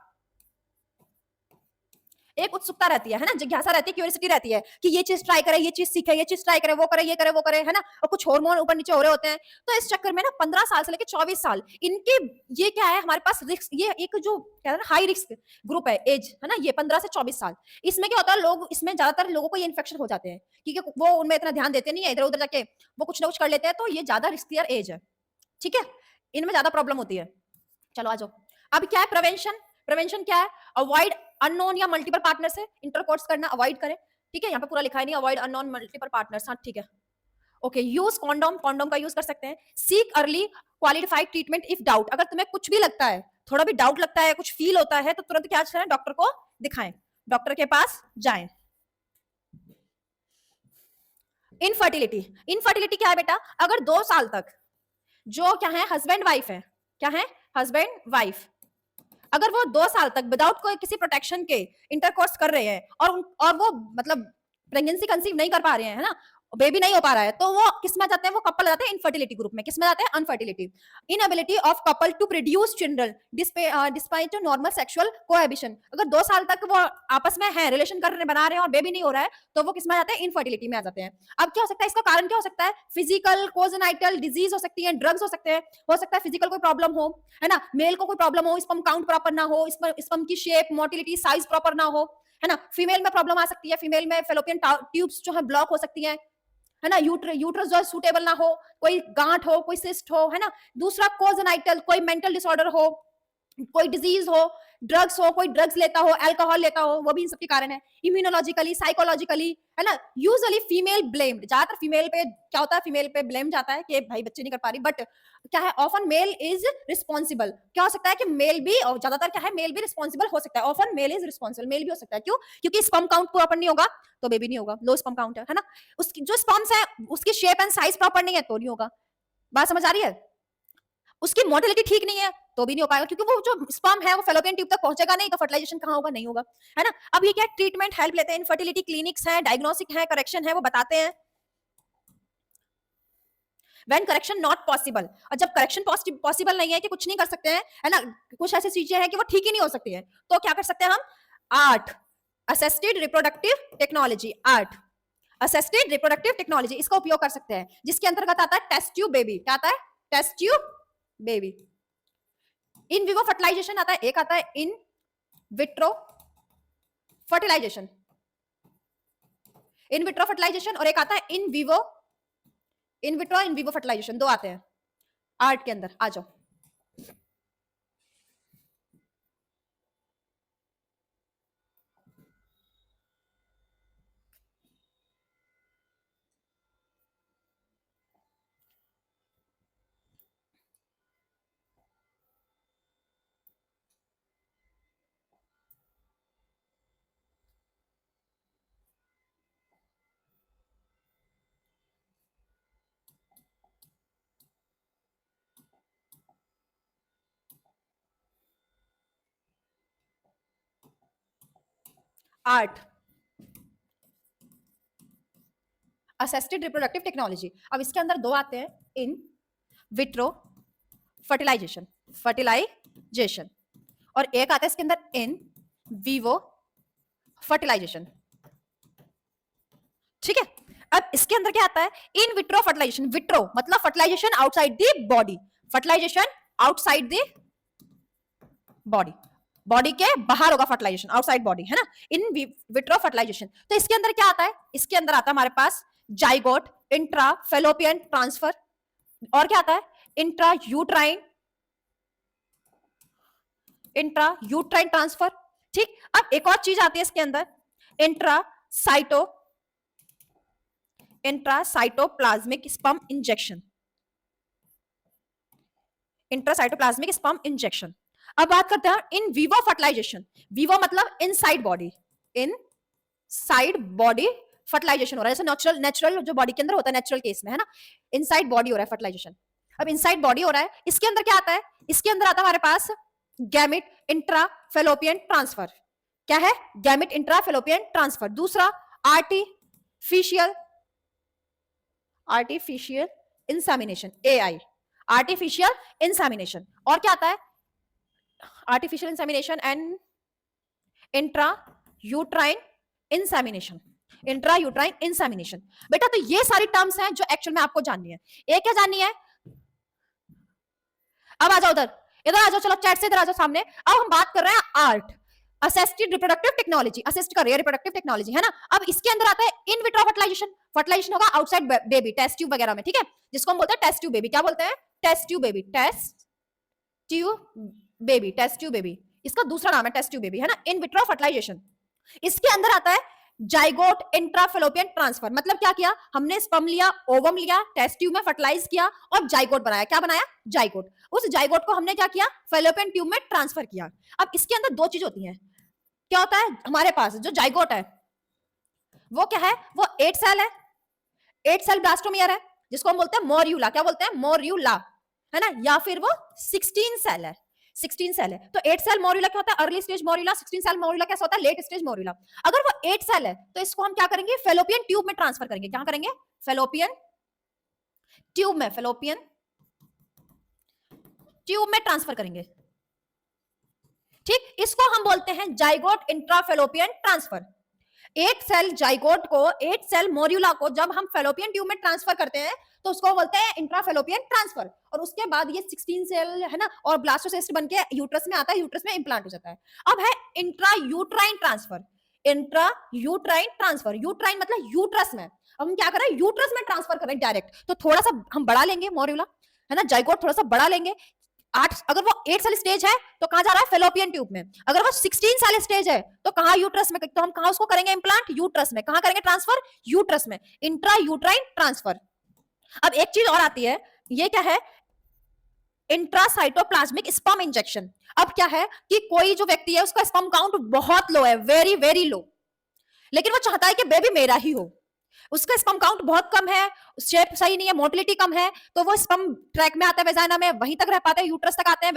S1: एक उत्सुकता रहती है ना, जिज्ञासा रहती है, क्यूरियोसिटी रहती है कि ये चीज ट्राई करे, ये चीज सीखे, ये चीज ट्राई करे, वो करे, ये करे, वो करे, है ना। और कुछ हार्मोन ऊपर नीचे हो रहे होते हैं। तो इस चक्कर में ना 15 साल से लेकर 24 साल इनके, ये क्या है हमारे पास रिस्क, ये एक जो कहते हैं ना हाई रिस्क ग्रुप है, एज है ना, ये 15 से 24 साल। इसमें क्या होता है, लोग इसमें ज्यादातर लोगों को ये इन्फेक्शन हो जाते हैं, क्योंकि वो उनमें इतना ध्यान देते नहीं है, इधर उधर जाके वो कुछ ना कुछ कर लेते हैं, तो ये ज्यादा रिस्कियर एज है, ठीक है, इनमें ज्यादा प्रॉब्लम होती है। चलो आ जाओ। अब क्या है प्रिवेंशन, प्रिवेंशन क्या है, अवॉइड अननोन या मल्टीपल पार्टनर से इंटरकोर्स करना अवॉइड करें, ठीक है, यहाँ पे पूरा लिखा है नहीं, अवॉइड अननोन मल्टीपल पार्टनर्स, हाँ ठीक है, ओके। यूज कॉन्डोम, कॉन्डोम का यूज कर सकते हैं। Seek early qualified treatment if doubt, अगर तुम्हें कुछ भी लगता है, थोड़ा भी डाउट लगता है, कुछ फील होता है, तो तुरंत क्या करें, डॉक्टर को दिखाएं, डॉक्टर के पास जाएं। इनफर्टिलिटी, इनफर्टिलिटी क्या है बेटा, अगर 2 साल तक जो क्या है हस्बैंड वाइफ है, क्या है हस्बैंड वाइफ, अगर वो 2 साल तक विदाउट कोई किसी प्रोटेक्शन के इंटरकोर्स कर रहे हैं, और वो मतलब प्रेगनेंसी कंसीव नहीं कर पा रहे हैं, है ना, बेबी नहीं हो पा रहा है, तो वो किस में जाते हैं, वो कपल जाते हैं इनफर्टिलिटी ग्रुप में, किस में जाते हैं, infertility. Inability of couple to produce children despite normal sexual cohabitation, अगर 2 साल तक वो आपस में है, रिलेशन कर रहे बना रहे हैं और बेबी नहीं हो रहा है, तो वो किस में जाते हैं, इनफर्टिलिटी में आ जाते हैं। अब क्या हो सकता है, इसका कारण क्या हो सकता है, फिजिकल कोजेनाइटल डिजीज हो सकती है, ड्रग्स हो सकते हैं, हो सकता है फिजिकल कोई प्रॉब्लम हो, है ना, मेल को कोई प्रॉब्लम हो, स्पर्म काउंट प्रॉपर ना हो, स्पर्म की शेप मोटिलिटी साइज प्रॉपर ना हो, है ना। फीमेल में प्रॉब्लम आ सकती है, फीमेल में फेलोपियन ट्यूब्स जो है ब्लॉक हो सकती है ना, यूट्रस जो सूटेबल ना हो, कोई गांठ हो, कोई सिस्ट हो, है ना। दूसरा कोजेनाइटल, कोई मेंटल डिसऑर्डर हो, कोई डिजीज हो, ड्रग्स हो, कोई ड्रग्स लेता हो, अल्कोहल लेता हो, वो भी इन सबके कारण है। इम्यूनोलॉजिकली, साइकोलॉजिकली, है ना। यूजुअली फीमेल ब्लेम्ड, ज्यादातर फीमेल पे क्या होता है, फीमेल पे ब्लेम जाता है कि भाई बच्चे नहीं कर पा रही, बट क्या है, ऑफन मेल इज रिस्पॉन्सिबल, क्या हो सकता है कि मेल भी, और ज्यादातर क्या है, मेल भी रिस्पॉन्सिबल हो सकता है, often male is responsible, male भी हो सकता है। क्यों? क्योंकि स्पर्म काउंट प्रॉपर नहीं होगा तो बेबी नहीं होगा, लो स्पर्म काउंट है ना, उसकी जो स्पर्म्स है उसकी शेप एंड साइज प्रॉपर नहीं है तो नहीं होगा, बात समझ आ रही है। उसकी मोटिलिटी ठीक नहीं है तो भी नहीं हो पाएगा, क्योंकि वो जो स्पर्म है वो फेलोपियन ट्यूब तक पहुंचेगा नहीं, तो फर्टिलाइजेशन कहां होगा, नहीं होगा, है ना। अब ये क्या ट्रीटमेंट हेल्प लेते हैं, इनफर्टिलिटी क्लिनिक्स हैं, डायग्नोस्टिक है, करेक्शन है, वो बताते हैं। व्हेन करेक्शन नॉट पॉसिबल, और जब करेक्शन पॉसिबल नहीं है कि कुछ नहीं कर सकते हैं, है ना, कुछ ऐसी चीजें हैं कि वो ठीक ही नहीं हो सकती है, तो क्या कर सकते हैं हम, art assisted reproductive technology, art assisted reproductive technology, इसका उपयोग कर सकते हैं, जिसके अंतर्गत आता है टेस्ट ट्यूब बेबी, क्या आता है, test tube baby. In vivo fertilization आता है, एक आता है in vitro fertilization, in vitro fertilization, और एक आता है in vivo, in vitro in vivo fertilization, दो आते हैं आर्ट के अंदर। आ जाओ। आर्ट असिस्टेड रिप्रोडक्टिव टेक्नोलॉजी, अब इसके अंदर दो आते हैं, इन विट्रो फर्टिलाइजेशन, फर्टिलाइजेशन, और एक आता है इसके अंदर इन विवो फर्टिलाइजेशन, ठीक है। अब इसके अंदर क्या आता है, इन विट्रो फर्टिलाइजेशन, विट्रो मतलब fertilization outside the body, fertilization outside the body, body के बाहर होगा फर्टिलाइजेशन, आउटसाइड बॉडी, है ना, इन विट्रो फर्टिलाइजेशन। तो इसके अंदर क्या आता है, इसके अंदर आता है हमारे पास जाइगोट, इंट्रा फेलोपियन ट्रांसफर, और क्या आता है, intra uterine, intra uterine transfer, ठीक, अब एक और चीज आती है इसके अंदर, intracytoplasmic sperm injection. Intracytoplasmic sperm injection. अब बात करते हैं इन विवो फर्टिलाइजेशन। विवो मतलब इनसाइड बॉडी, इन साइड बॉडी फर्टिलाइजेशन हो रहा है, जैसे नेचुरल जो बॉडी के अंदर होता है, नेचुरल केस में है ना, इनसाइड बॉडी हो रहा है फर्टिलाइजेशन। अब इनसाइड बॉडी हो रहा है, इसके अंदर क्या आता है, इसके अंदर आता है हमारे पास गैमेट इंट्राफेलोपियन ट्रांसफर। क्या है, गैमेट इंट्राफेलोपियन ट्रांसफर। दूसरा artificial insemination, AI, artificial insemination. और क्या आता है, artificial insemination and intra uterine insemination. Intra uterine insemination. बेटा तो ये सारी टर्म्स हैं जो एक्चुअल में आपको जाननी है। एक क्या जाननी है, अब आ जाओ इधर आ जाओ, चलो चैट से इधर आ जाओ सामने। अब हम बात कर रहे हैं art, assisted reproductive technology, assist कर रही है रिप्रोडक्टिव टेक्नोलॉजी, है ना। अब इसके अंदर आता है इन विट्रो फर्टिलाइजेशन। फर्टिलाइजेशन होगा आउटसाइड बेबी, टेस्ट ट्यूब वगैरह में, ठीक है, जिसको हम बोलते हैं टेस्ट ट्यूब बेबी। क्या बोलते हैं, test tube baby, test tube baby, इसका दूसरा नाम है टेस्ट ट्यूब बेबी, है ना, इन विट्रो फर्टिलाइजेशन। इसके अंदर आता है जाइगोट इंट्राफेलोपियन ट्रांसफर। मतलब क्या किया हमने, स्पर्म लिया, ओवम लिया, टेस्ट ट्यूब में फर्टिलाइज किया और जाइगोट बनाया। क्या बनाया, जाइगोट। उस जाइगोट को हमने क्या किया, फेलोपियन ट्यूब में ट्रांसफर किया। अब इसके अंदर दो चीज होती हैं। क्या होता है हमारे पास जो जाइगोट है वो क्या है, वो 8 सेल है, 8 सेल ब्लास्टोमियर है, जिसको हम बोलते हैं मोर्यूला। क्या बोलते हैं, मोर्यूला, है ना, या फिर वो 16 सेल है, 16 सेल है। तो 8 सेल मोर्यूला क्या होता है, अर्ली स्टेज मोर्यूला। 16 सेल मोर्यूला कैसा होता है, लेट स्टेज मोर्यूला। अगर वो 8 सेल है तो इसको हम क्या करेंगे, फेलोपियन ट्यूब में ट्रांसफर करेंगे। क्या करेंगे, फेलोपियन ट्यूब में, फेलोपियन ट्यूब में ट्रांसफर करेंगे। ठीक, इसको हम बोलते हैं zygote intrafallopian transfer. 8 cell zygote को, 8 सेल मोर्यूला को जब हम फेलोपियन ट्यूब में ट्रांसफर करते हैं तो उसको बोलते हैं इंट्राफेलोपियन ट्रांसफर। और उसके बाद ये 16 सेल है ना, और ब्लास्टोसिस्ट बन के यूट्रस में आता है, यूट्रस में इंप्लांट हो जाता है। अब है intra uterine transfer. Intra uterine transfer, uterine मतलब यूट्रस में। अब हम क्या कर रहे हैं, यूट्रस में ट्रांसफर कर रहे हैं डायरेक्ट। तो थोड़ा सा हम बढ़ा लेंगे मोर्यूला, है ना, जाइगोट थोड़ा सा बढ़ा लेंगे। 8, अगर वो 8 सेल स्टेज है तो कहां जा रहा है, फेलोपियन ट्यूब में। अगर वो 16 सेल स्टेज है तो कहां, यूट्रस में। तो हम कहां उसको करेंगे इंप्लांट, यूट्रस में। कहां करेंगे ट्रांसफर, यूट्रस में, इंट्रा यूट्राइन ट्रांसफर। अब एक चीज और आती है, ये क्या है, इंट्रासाइटोप्लाज्मिक स्पर्म इंजेक्शन। अब क्या है कि कोई जो व्यक्ति है उसका स्पर्म काउंट बहुत लो है, वेरी वेरी लो, लेकिन वो चाहता है कि बेबी मेरा ही हो। उसका स्पर्म काउंट बहुत कम है, शेप सही नहीं है, मोटिलिटी कम है, तो वो स्पर्म ट्रैक में आता है, वेजाइना में, वहीं तक रह पाते हैं, यूट्रस तक आते हैं,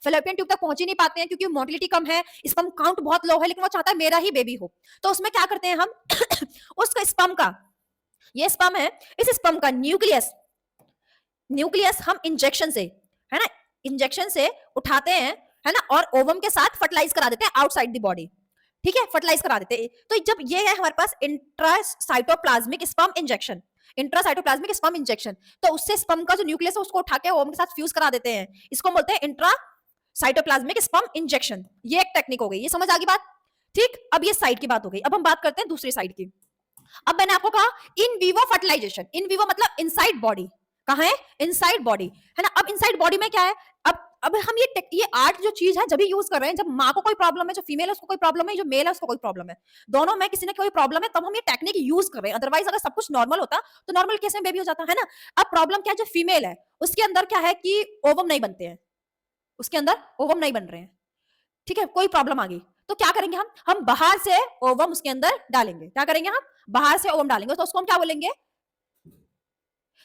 S1: फेलोपियन ट्यूब तक पहुंच ही नहीं पाते हैं क्योंकि मोटिलिटी कम है, स्पर्म काउंट बहुत लो है, लेकिन वो चाहता है मेरा ही बेबी हो। तो उसमें क्या करते हैं हम उसका स्पर्म का, ये स्पर्म है, इस स्पर्म का न्यूक्लियस हम इंजेक्शन से, है ना, इंजेक्शन से उठाते हैं, है ना, और ओवम के साथ फर्टिलाइज करा देते हैं आउटसाइड द बॉडी। ठीक है, फर्टिलाइज करा देते हैं। तो जब ये है हमारे पास intracytoplasmic sperm injection, intracytoplasmic sperm injection, तो उससे स्पर्म का जो न्यूक्लियस है उसको उठा के ओवम के साथ फ्यूज करा देते हैं। इसको बोलते हैं इंट्रासाइटोप्लाज्मिक स्पर्म इंजेक्शन। ये एक टेक्निक हो गई, ये समझ आ गई बात। ठीक, अब ये साइड की बात हो गई। अब हम बात करते हैं दूसरी साइड की। अब मैंने आपको कहा in vivo fertilization, in vivo मतलब इनसाइड बॉडी। कहां है, इनसाइड बॉडी, है ना। अब इनसाइड बॉडी में क्या है, अब हम ये आर्ट जो चीज है जब भी यूज कर रहे हैं, जब माँ को कोई प्रॉब्लम है, जो फीमेल है उसको कोई प्रॉब्लम है, जो मेल है उसको कोई प्रॉब्लम है, दोनों में किसी ने कोई प्रॉब्लम है, तब हम ये टेक्निक यूज कर रहे हैं। अदरवाइज अगर सब कुछ नॉर्मल होता तो नॉर्मल केस में बेबी हो जाता, है ना। अब प्रॉब्लम क्या है, जो फीमेल है उसके अंदर क्या है कि ओवम नहीं बनते हैं, उसके अंदर ओवम नहीं बन रहे हैं। ठीक है, कोई प्रॉब्लम आ गई तो क्या करेंगे हम बाहर से ओवम उसके अंदर डालेंगे। क्या करेंगे, हम बाहर से ओवम डालेंगे, तो उसको हम क्या बोलेंगे,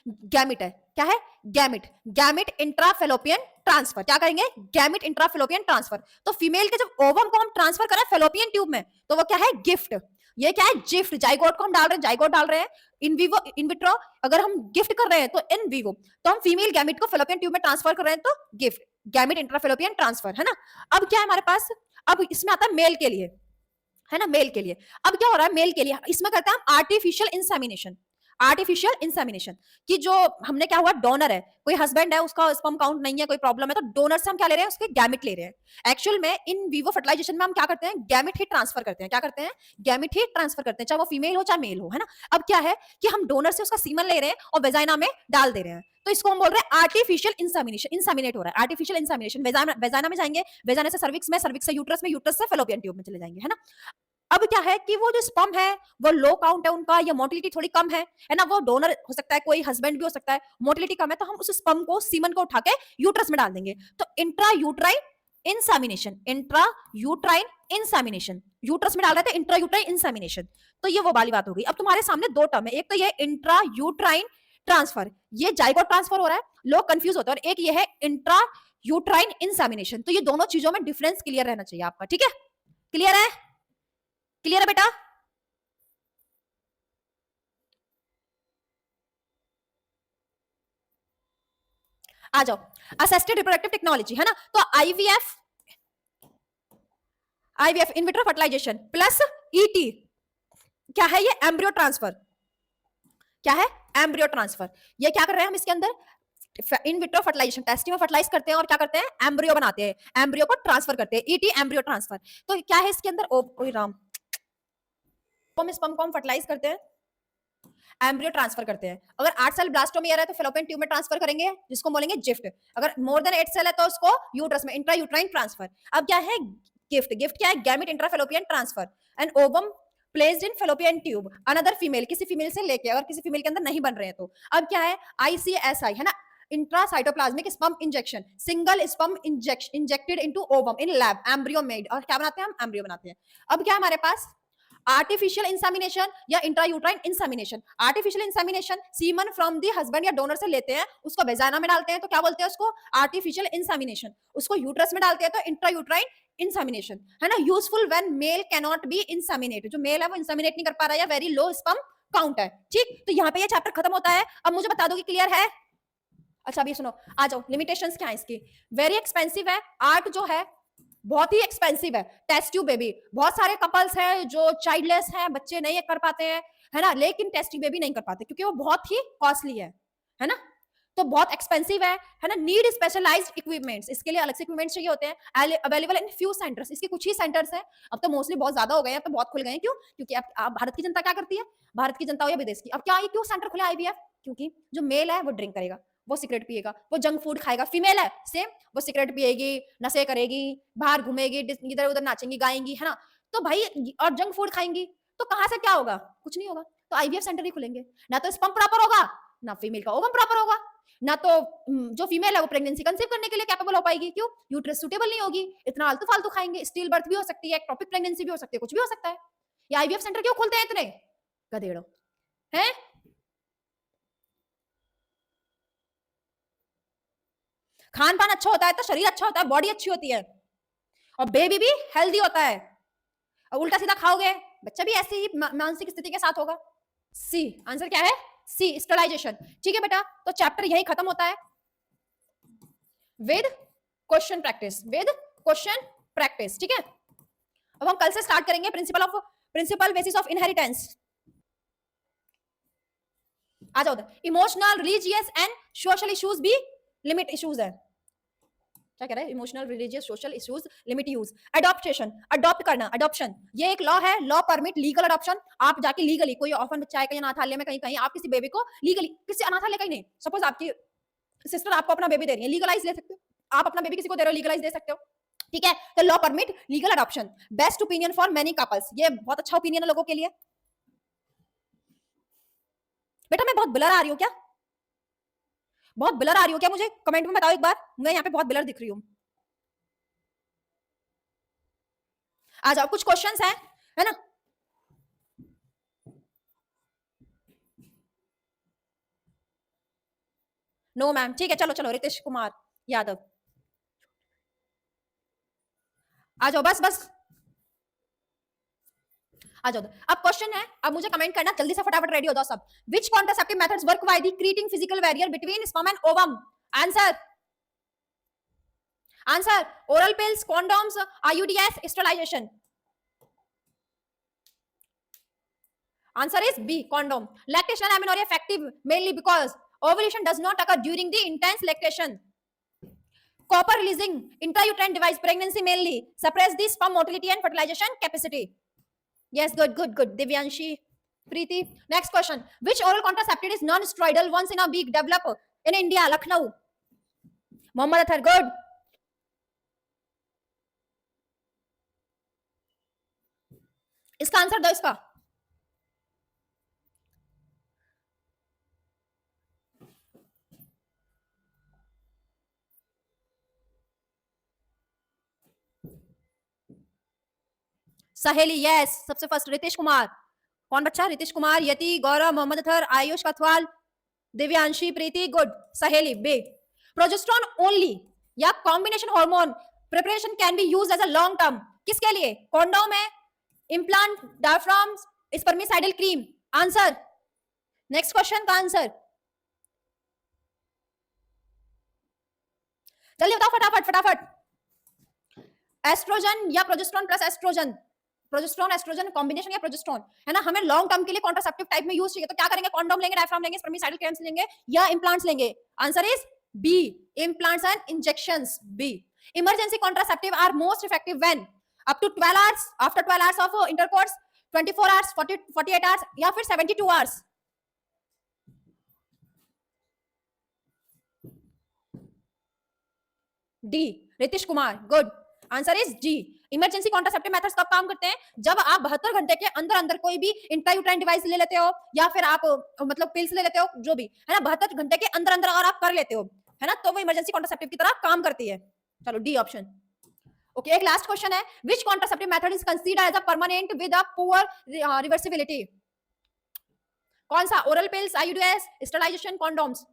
S1: गैमिट है। क्या है, गैमिट इंट्राफेलोपियन ट्रांसफर। क्या करेंगे, गैमिट इंट्राफेलोपियन ट्रांसफर। तो फीमेल के जब ओवम को हम ट्रांसफर करें फेलोपियन ट्यूब में, तो वो क्या है, गिफ्ट। ये क्या है, गिफ्ट। जाइगोट को हम डाल रहे हैं, जाइगोट डाल रहे हैं इन विवो, इन विट्रो अगर हम गिफ्ट कर रहे हैं तो इन विवो, तो हम फीमेल गैमिट को फेलोपियन ट्यूब में ट्रांसफर कर रहे हैं तो गिफ्ट, गैमिट इंट्राफेलोपियन ट्रांसफर, है ना। अब क्या है हमारे पास, अब इसमें आता है मेल के लिए, है ना, मेल के लिए। अब क्या हो रहा है मेल के लिए, इसमें करते हैं हम आर्टिफिशियल इंसेमिनेशन। आर्टिफिशियल इंसेमिनेशन, कि जो हमने क्या हुआ, डोनर है, कोई हस्बैंड है, उसका स्पर्म काउंट नहीं है, कोई प्रॉब्लम है, तो डोनर से हम क्या ले रहे हैं, उसके गैमिट ले रहे हैं। एक्चुअल में इन विवो फर्टिलाइजेशन में हम क्या करते हैं, गैमिट ही ट्रांसफर करते हैं। क्या करते हैं, गैमिट ही ट्रांसफर करते हैं, चाहे वो फीमेल हो चाहे मेल हो, है ना। अब क्या है कि हम डोनर से उसका सीमन ले रहे हैं और वेजाइना में डाल दे रहे हैं, तो इसको हम बोल रहे हैं आर्टिफिशियल इंसेमिनेशन, इंसेमिनेट हो रहा है आर्टिफिशियल इंसेमिनेशन। वेजाइना में जाएंगे, वेजाइना से सर्विक्स से यूट्रस में, यूट्रस से फेलोपियन ट्यूब में चले जाएंगे, है ना। अब क्या है कि वो जो स्पर्म है वो लो काउंट है उनका, या मोटिलिटी थोड़ी कम है ना, वो डोनर हो सकता है, कोई हस्बैंड भी हो सकता है, मोटिलिटी कम है, तो हम उस स्पर्म को, सीमन को उठा के यूट्रस में डाल देंगे। तो intra uterine insemination, intra uterine insemination, uterus में डाल रहे थे, इंट्रा यूट्राइन इंसेमिनेशन। तो ये वो वाली बात हो गई। अब तुम्हारे सामने दो टर्म है, एक तो ये इंट्रा यूट्राइन ट्रांसफर, ये जाइगोट ट्रांसफर हो रहा है, लोग कंफ्यूज होते हैं, और एक ये है इंट्रा यूट्राइन इंसेमिनेशन। तो ये दोनों चीजों में डिफरेंस क्लियर रहना चाहिए आपका, ठीक है। क्लियर है, क्लियर है बेटा। आ जाओ, असिस्टेड रिप्रोडक्टिव टेक्नोलॉजी, है ना। तो IVF, IVF in vitro fertilization plus ET, क्या है ये, एम्ब्रियो ट्रांसफर। क्या है, एम्ब्रियो ट्रांसफर। ये क्या कर रहे हैं हम इसके अंदर, इन विट्रो फर्टिलाइजेशन, टेस्टिंग में फर्टिलाइज करते हैं और क्या करते हैं, एम्ब्रियो बनाते हैं, एम्ब्रियो को ट्रांसफर करते हैं, ईटी एम्ब्रियो ट्रांसफर। तो क्या है इसके अंदर, ओ राम, हम स्पर्म को हम फर्टिलाइज करते हैं, एम्ब्रियो ट्रांसफर करते हैं। अगर 8 सेल ब्लास्टोमियर है तो फेलोपियन ट्यूब में ट्रांसफर करेंगे, जिसको बोलेंगे जिफ्ट। अगर मोर देन 8 सेल है तो उसको यूट्रस में, इंट्रा यूट्राइन ट्रांसफर। अब क्या है गिफ्ट, गिफ्ट क्या है, gamete intrafallopian transfer, and ovum placed in fallopian tube, another female, किसी फीमेल से लेके, अगर किसी फीमेल के अंदर नहीं बन रहे हैं तो। अब क्या है, आईसीएसआई, है ना, intracytoplasmic sperm injection, single sperm injected into ovum in lab, embryo made, और क्या बनाते हैं हम, एम्ब्रियो बनाते हैं। अब क्या हमारे पास, आर्टिफिशियल इंसेमिनेशन या intrauterine insemination. Artificial insemination, semen from the husband या डोनर से लेते हैं, उसको वेजाइना में डालते हैं, तो क्या बोलते हैं उसको, आर्टिफिशियल इंसेमिनेशन। उसको यूट्रस में डालते हैं तो इंट्रायूट्राइन इंसेमिनेशन, है ना। Useful when mail can not be inseminate, जो मेल है वो इंसेमिनेट नहीं कर पा रहा है, या वेरी लो स्पर्म काउंट है, ठीक। तो यहाँ पे ये चैप्टर खत्म होता है। अब मुझे बता दो कि क्लियर है। अच्छा अभी सुनो, आ जाओ, लिमिटेशंस क्या है इसकी। वेरी एक्सपेंसिव है, आर्ट जो है बहुत ही एक्सपेंसिव है। टेस्ट ट्यूब बेबी, बहुत सारे कपल्स हैं जो चाइल्डलेस हैं, बच्चे नहीं कर पाते हैं, है ना, लेकिन टेस्ट ट्यूब बेबी नहीं कर पाते क्योंकि वो बहुत ही कॉस्टली है ना। तो बहुत एक्सपेंसिव है ना। नीड स्पेशलाइज्ड इक्विपमेंट्स, इसके लिए अलग से इक्विपमेंट्स चाहिए होते हैं, अवेलेबल इन फ्यू सेंटर्स, इसके कुछ ही सेंटर्स हैं। अब तो मोस्टली बहुत ज्यादा हो गए हैं, अब तो बहुत खुल गए हैं। क्यों, क्योंकि अब भारत की जनता क्या करती है, भारत की जनता हो या विदेश की, अब क्या ये क्यों सेंटर खुले आईवीएफ, क्योंकि जो मेल है वो ड्रिंक करेगा, वो सिगरेट पिएगा, वो जंक फूड खाएगा, फीमेल है सेम, वो सिगरेट पिएगी, नशे करेगी, बाहर घूमेगी, इधर उधर नाचेंगी गाएंगी, है ना। तो भाई, और जंक फूड खाएंगी, तो कहां से क्या होगा, कुछ नहीं होगा। तो आईवीएफ सेंटर ही खुलेंगे, ना तो स्पर्म प्रॉपर होगा, ना फीमेल का ओवम प्रॉपर होगा, ना तो जो फीमेल है वो प्रेगनेंसी कंसीव करने के लिए कैपेबल हो पाएगी। क्यों, यूट्रस सुटेबल नहीं होगी, इतना आलतू फालतू खाएंगे, स्टील बर्थ भी हो सकती है, एक्टोपिक प्रेगनेंसी भी हो सकती है, कुछ भी हो सकता है। ये आईवीएफ सेंटर क्यों खुलते हैं इतने, गधेड़ो हैं। खान पान अच्छा होता है तो शरीर अच्छा होता है, बॉडी अच्छी होती है, और बेबी भी हेल्दी होता है। और उल्टा सीधा खाओगे, बच्चा भी ऐसी ही मानसिक स्थिति के साथ होगा। सी आंसर क्या है, सी स्टरलाइजेशन। ठीक है बेटा, तो चैप्टर यही खत्म होता है with question practice, with question practice. ठीक है, अब हम कल से स्टार्ट करेंगे प्रिंसिपल बेसिस ऑफ इनहेरिटेंस। आ जाओ, emotional, religious and social issues भी लिमिट इश्यूज है। क्या कह रहा है, emotional, religious, social issues, limit use. Adaptation, adopt करना, अडॉप्शन, ये एक लॉ है, लॉ परमिट लीगल अडॉप्शन। आप जाके लीगली, कोई ऑफन बच्चा है कहीं अनाथालय में, कहीं कहीं आप किसी बेबी को लीगली, किसी अनाथालय कहीं नहीं, सपोज आपकी सिस्टर आपको अपना बेबी दे रही है, लीगलाइज ले सकते हो आप, अपना बेबी किसी को दे रहे हो, लीगलाइज दे सकते हो। ठीक है, तो law permit legal adoption. Best opinion for many couples, ये बहुत अच्छा ओपिनियन है लोगों के लिए। बेटा मैं बहुत ब्लर आ रही हूँ क्या, बहुत ब्लर आ रही हूँ क्या, मुझे कमेंट में बताओ एक बार, मैं यहाँ पे बहुत ब्लर दिख रही हूँ। आ जाओ, कुछ क्वेश्चंस हैं, है ना। नो मैम, ठीक है, चलो चलो, रितेश कुमार यादव, आ जाओ, बस बस आ जाओ। अब क्वेश्चन है, अब मुझे कमेंट करना जल्दी से, फटाफट रेडी हो जाओ सब। Which contraceptive methods work by the creating physical barrier between sperm and ovum. Answer, answer, oral pills, condoms, IUDs, sterilisation. Answer is B, condom. Lactation and amenorrhea effective mainly because ovulation does not occur during the intense lactation. Copper releasing intrauterine device pregnancy mainly suppress the sperm motility and fertilization capacity. Yes, good, good, good. Divyanshi, Preeti. Next question. Which oral contraceptive is non-steroidal once in a week develop in India, Lucknow? Mohammad Athar, good. इसका answer दो इसका. सहेली, yes. सबसे first Ritesh Kumar. कौन बच्चा? Ritesh Kumar, Yati, Gaurav, Mohammad Athar, Ayush Kathwal, Divyanshi, Preeti, good. Saheli, बे. Progesterone only या combination hormone preparation can be used as a long term. किसके लिए? कॉन्डोम है, implant, diaphragm, spermicidal cream. Answer. Next question का आंसर जल्दी बताओ, फटाफट फटाफट. एस्ट्रोजन या progesterone plus oestrogen? Progesterone oestrogen combination या प्रोजेस्टेरोन है ना. हमें लॉन्ग टर्म के लिए कॉन्ट्रासेप्टिव टाइप में यूज चाहिए, तो क्या करेंगे? कॉन्डोम लेंगे, डायफ्राम लेंगे, स्पर्मिसाइडल क्रीम्स लेंगे या इम्प्लांट्स लेंगे. Answer is B, implants and injections. B. Emergency contraceptive are most effective when up to 12 hours, after 12 hours of intercourse, 24 hours, 48 hours या फिर 72 hours. D, Ritish Kumar, good. Answer is G. Emergency contraceptive methods कब काम करते हैं? जब आप 72 घंटे के अंदर अंदर कोई भी इंट्रायूट्राइन डिवाइस ले लेते हो या फिर आप मतलब पिल्स ले लेते हो, जो भी है ना, 72 घंटे के अंदर अंदर अगर आप कर लेते हो, है ना, तो वो इमरजेंसी कॉन्ट्रासेप्टिव की तरह काम करती है. चलो, डी ऑप्शन. ओके, एक लास्ट क्वेश्चन है. Which contraceptive method is considered as a permanent with a poor reversibility? कौन सा? Oral pills, IUDs, sterilisation, condoms?